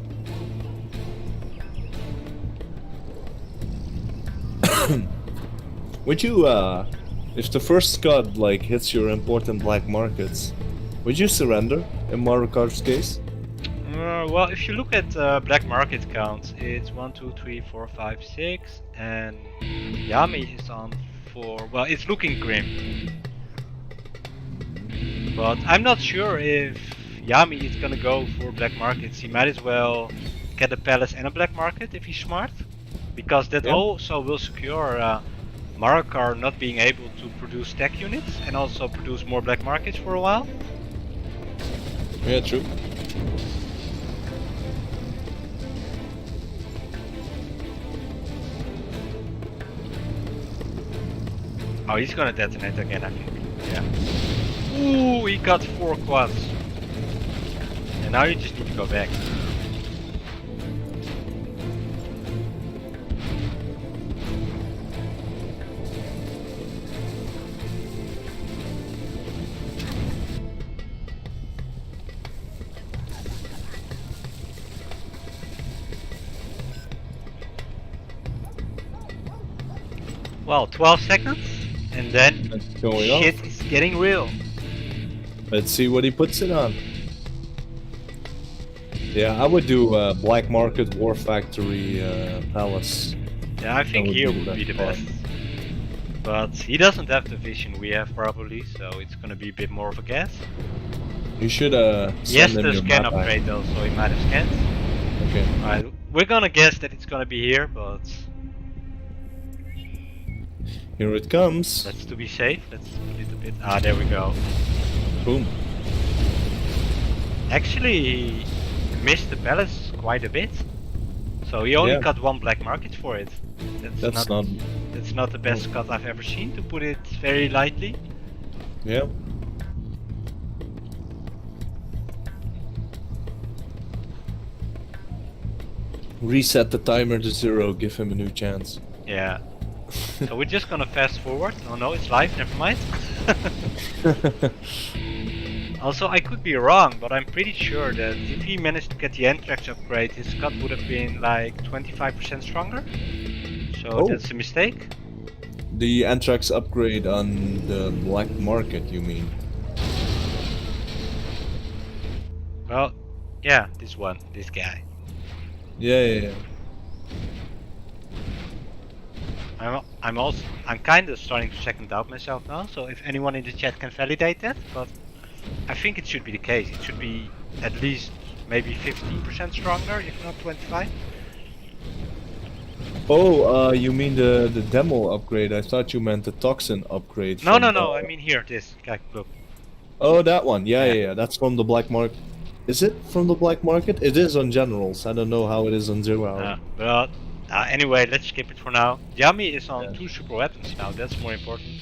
Would you, if the first scud like hits your important black markets, would you surrender in Marakar's case? Well, if you look at black market count, it's 1, 2, 3, 4, 5, 6, and Yami is on 4. Well, it's looking grim. But I'm not sure if Yami is gonna go for black markets. He might as well get a palace and a black market if he's smart, because that Yeah. also will secure Marakar not being able to produce tech units and also produce more black markets for a while. Yeah, true. Oh, he's gonna detonate again, I think. Yeah. Ooh, he got 4 quads. And now you just need to go back. Well, 12 seconds, and then That's going off. shit is getting real. Let's see what he puts it on. Yeah, I would do Black Market War Factory Palace. Yeah, I think would here be would be the the best. But he doesn't have the vision we have probably, so it's gonna be a bit more of a guess. You should He has send him the your scan map upgrade though, so he might have scanned. back. Okay. Alright, we're gonna guess that it's gonna be here, but Here it comes. that's to be safe. Let's a little bit. Ah, there we go. Boom. Actually, he missed the palace quite a bit. So he only Yeah. got one black market for it. That's not. That's not the best cut I've ever seen, to put it very lightly. Yeah. Reset the timer to 0. Give him a new chance. Yeah. So we're just gonna fast forward. Oh no, it's live. Never mind. Also, I could be wrong, but I'm pretty sure that if he managed to get the Anthrax upgrade, his cut would have been like 25% stronger. So that's a mistake. The Anthrax upgrade on the black market, you mean? Well, yeah, this guy. Yeah. I'm kind of starting to second doubt myself now. So if anyone in the chat can validate that, but I think it should be the case. It should be at least maybe 15% stronger, if not 25. Oh, you mean the demo upgrade? I thought you meant the toxin upgrade. No. from I mean here, this guy. Look. Oh, that one. Yeah. That's from the black market. Is it from the black market? It is on generals. I don't know how it is on 0 hour. But anyway, let's skip it for now. Yami is on 2 super weapons now. That's more important.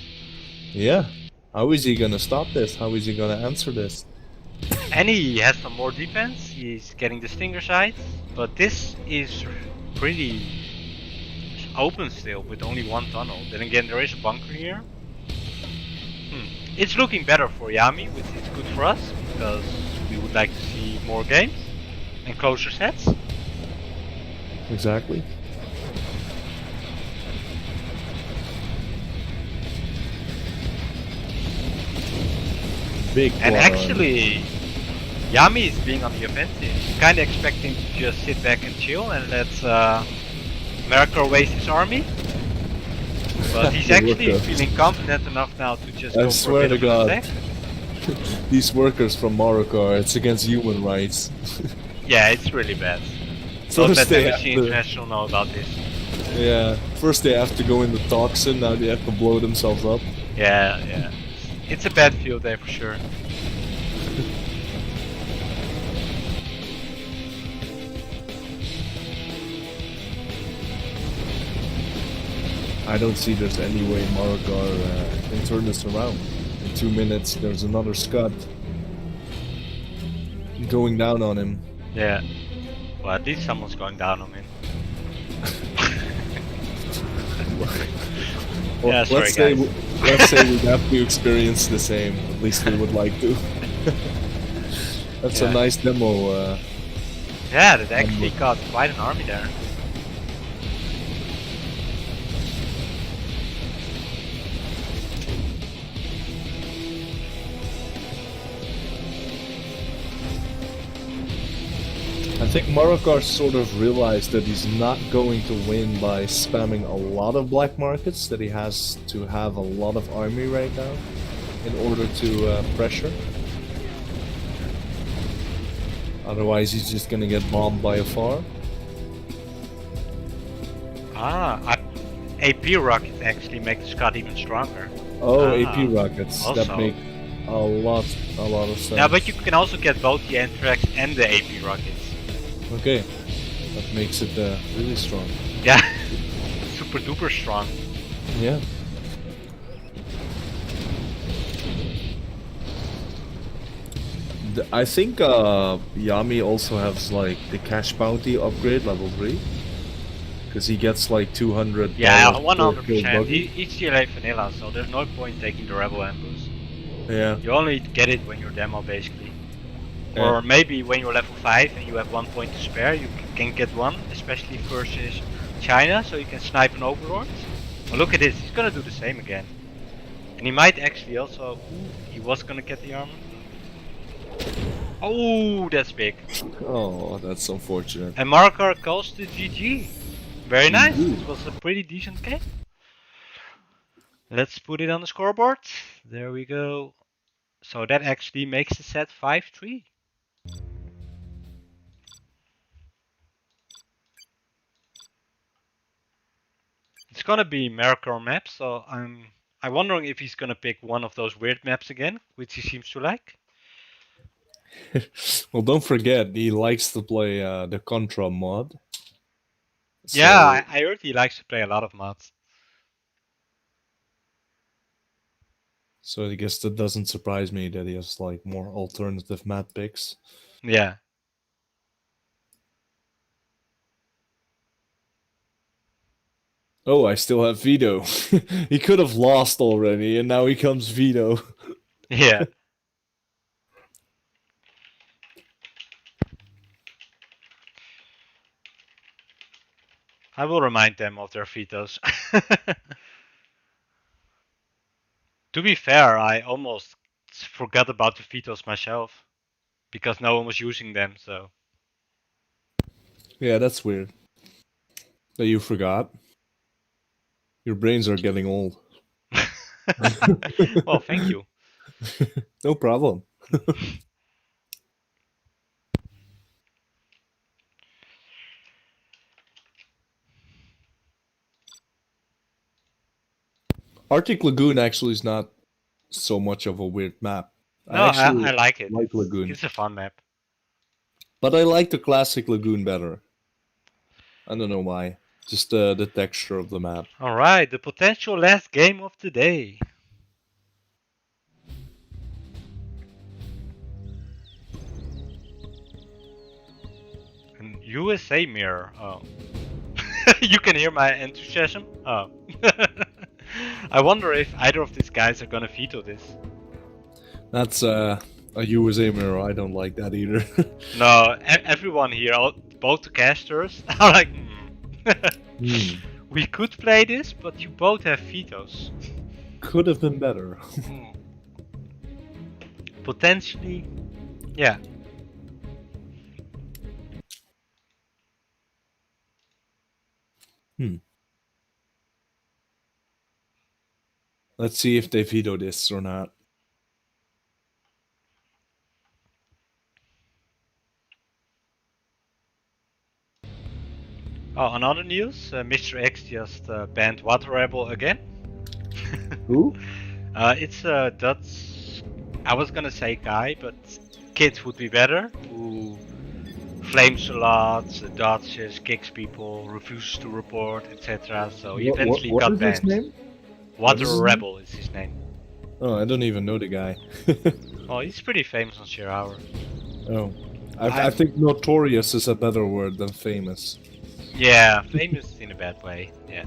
Yeah. How is he gonna stop this? How is he gonna answer this? And he has some more defense. He's getting the stinger sights, but this is pretty open still with only one tunnel. Then again, there is a bunker here. It's looking better for Yami, which is good for us because we would like to see more games and closer sets. Exactly. Big And one. actually, Yami is being on the offensive. Kinda expecting to just sit back and chill and let Marakar waste his army. But he's actually feeling confident enough now to just go for a bit of an attack. These workers from Marakar, it's against human rights. Yeah, it's really bad. Don't let Hepsi International know about this. Yeah, first they have to go in the toxin, now they have to blow themselves up. Yeah. It's a bad field there for sure. I don't see there's any way Marakar can turn this around. In 2 minutes, there's another Scud going down on him. Yeah. Well, at least someone's going down on him. Yeah, sorry guys. Let's say we'd have to experience the same. At least we would like to. That's a nice demo. Yeah, that actually got quite an army there. I think Marakar sort of realized that he's not going to win by spamming a lot of black markets, that he has to have a lot of army right now in order to pressure. Otherwise he's just gonna get bombed by a farm. AP rockets actually make the Scud even stronger. Oh, AP rockets. Also. That make a lot of sense. Yeah, but you can also get both the Anthrax and the AP rockets. Okay, that makes it really strong. Yeah, super duper strong. Yeah. I think Yami also has like the cash bounty upgrade level 3. Because he gets like 200. Yeah, 100%. He's CLA vanilla, so there's no point taking the rebel ambush. Yeah. You only get it when you're demo basically. Or maybe when you're level 5 and you have 1 point to spare, you can get one, especially versus China, so you can snipe an overlord. Oh, look at this, he's gonna do the same again. And he might actually also... he was gonna get the armor. Oh, that's big. Oh, that's unfortunate. And Marakar calls the GG. Very nice, it was a pretty decent game. Let's put it on the scoreboard. There we go. So that actually makes the set 5-3. It's gonna be Marakar map, so I'm wondering if he's gonna pick one of those weird maps again, which he seems to like. Well, don't forget, he likes to play the Contra mod. Yeah, So, I heard he likes to play a lot of mods. so I guess that doesn't surprise me that he has like more alternative map picks. Yeah. Oh, I still have veto. He could have lost already, and now he comes veto. Yeah. I will remind them of their vetoes. To be fair, I almost forgot about the vetoes myself because no one was using them, so. Yeah, that's weird. That you forgot. Your brains are getting old. Well, thank you. No problem. Arctic Lagoon actually is not so much of a weird map. No, I actually I like it. like Lagoon, It's a fun map. but I like the classic Lagoon better. I don't know why. Just the texture of the map. Alright, the potential last game of the day. An USA mirror. Oh. You can hear my enthusiasm? Oh. I wonder if either of these guys are gonna veto this. That's a USA mirror. I don't like that either. No, everyone here, both the casters, are like, Hmm. we could play this, but you both have vetoes. Could have been better. Potentially, yeah. Let's see if they veto this or not. Oh, another news, Mr. X just banned Water Rebel again. Who? It's a Dutch, I was gonna say guy, but kid would be better, who flames a lot, dodges, kicks people, refuses to report, etc. So he eventually what got is banned. his name? Water is his Rebel is his name. Oh, I don't even know the guy. Oh, he's pretty famous on Sheer Hour. Oh, I think notorious is a better word than famous. Yeah, famous in a bad way. Yeah,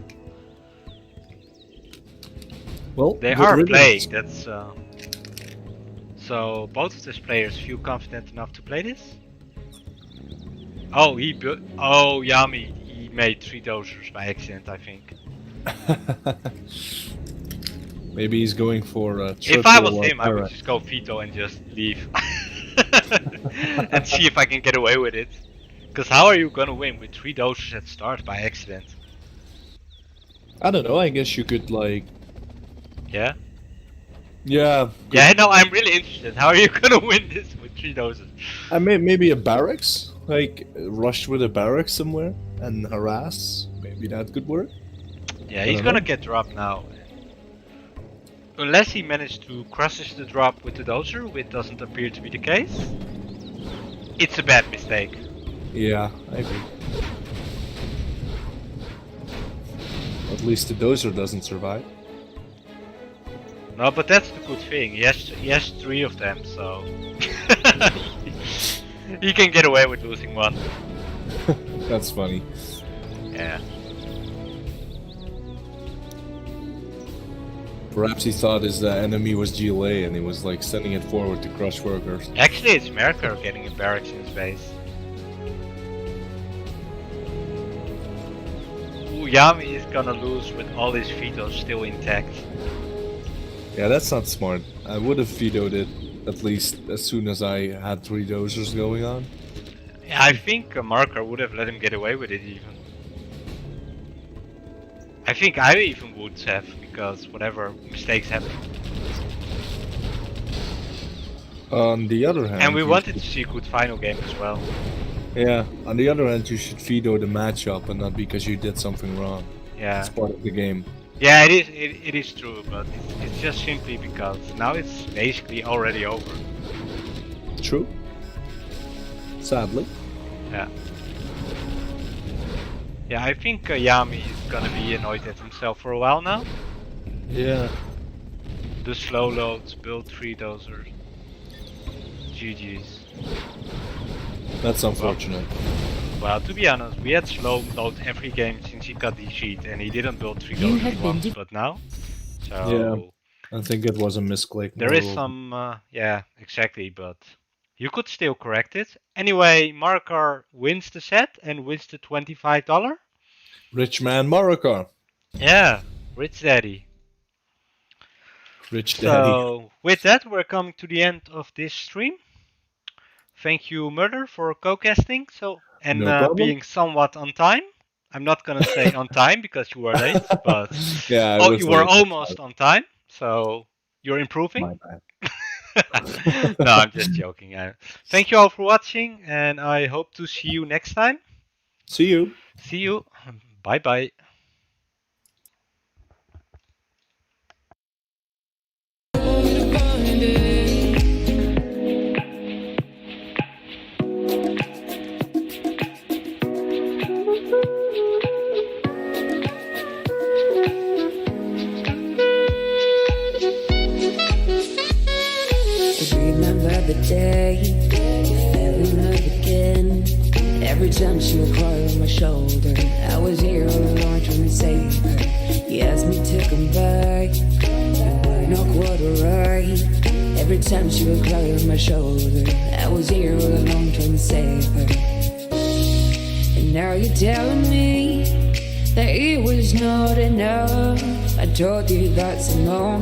Well, they good are riddance. playing. That's so both of these players feel confident enough to play this. Oh, oh, Yami, he made 3 dosers by accident, I think. Maybe he's going for a If I was triple him, I would pirate. just go veto and just leave. And see if I can get away with it. Because how are you gonna win with 3 dosers at start by accident? I don't know. I guess you could like. Yeah? Yeah. Yeah, no, I'm really interested. How are you gonna win this with 3 doses? I maybe a barracks, like rush with a barracks somewhere and harass. Maybe that could work. Yeah, I he's don't gonna know. get dropped now. Unless he managed to crush the drop with the dozer, which doesn't appear to be the case. It's a bad mistake. Yeah, I agree. At least the dozer doesn't survive. No, but that's the good thing. He has 3 of them, so he can get away with losing 1. That's funny. Yeah. Perhaps he thought his enemy was GLA and he was like sending it forward to crush workers. Actually, it's Marakar getting a barracks in his base. Ooh, Yami is gonna lose with all his vetoes still intact. Yeah, that's not smart. I would have vetoed it at least as soon as I had 3 dosers going on. Yeah, I think Marakar would have let him get away with it even. I think I even would have, because whatever mistakes happen. On the other hand, And we wanted to see a good final game as well. Yeah, on the other hand, you should veto the matchup and not because you did something wrong. Yeah. It's part of the game. Yeah, it is true, but it's just simply because now it's basically already over. True. Sadly. Yeah. Yeah, I think Yami is gonna be annoyed at himself for a while now. Yeah. The slow loads, build 3 dozers. GG's. That's unfortunate. Well, to be honest, we had slow load every game since he got the cheat, and he didn't build 3 You dozers have been once, but now. So I think it was a misclick. there is some, yeah, exactly, but you could still correct it. Anyway, Marakar wins the set and wins the $25. Rich man Marakar. Yeah, rich daddy. Rich daddy. So with that, we're coming to the end of this stream. Thank you, Murder, for co-casting. And No problem. being somewhat on time. I'm not gonna say on time because you were late, but Yeah, you were almost on time. So you're improving. My bad. No, I'm just joking. Thank you all for watching, and I hope to see you next time. See you. See you. Bye bye. Want me to find it. Remember the day you fell in love again. Every time she would cry on my shoulder, I was here all along trying to save her. You asked me to come back, not quite alright. Every time she would cry on my shoulder, I was here all along trying to save her. And now you're telling me that it was not enough. I told you that so long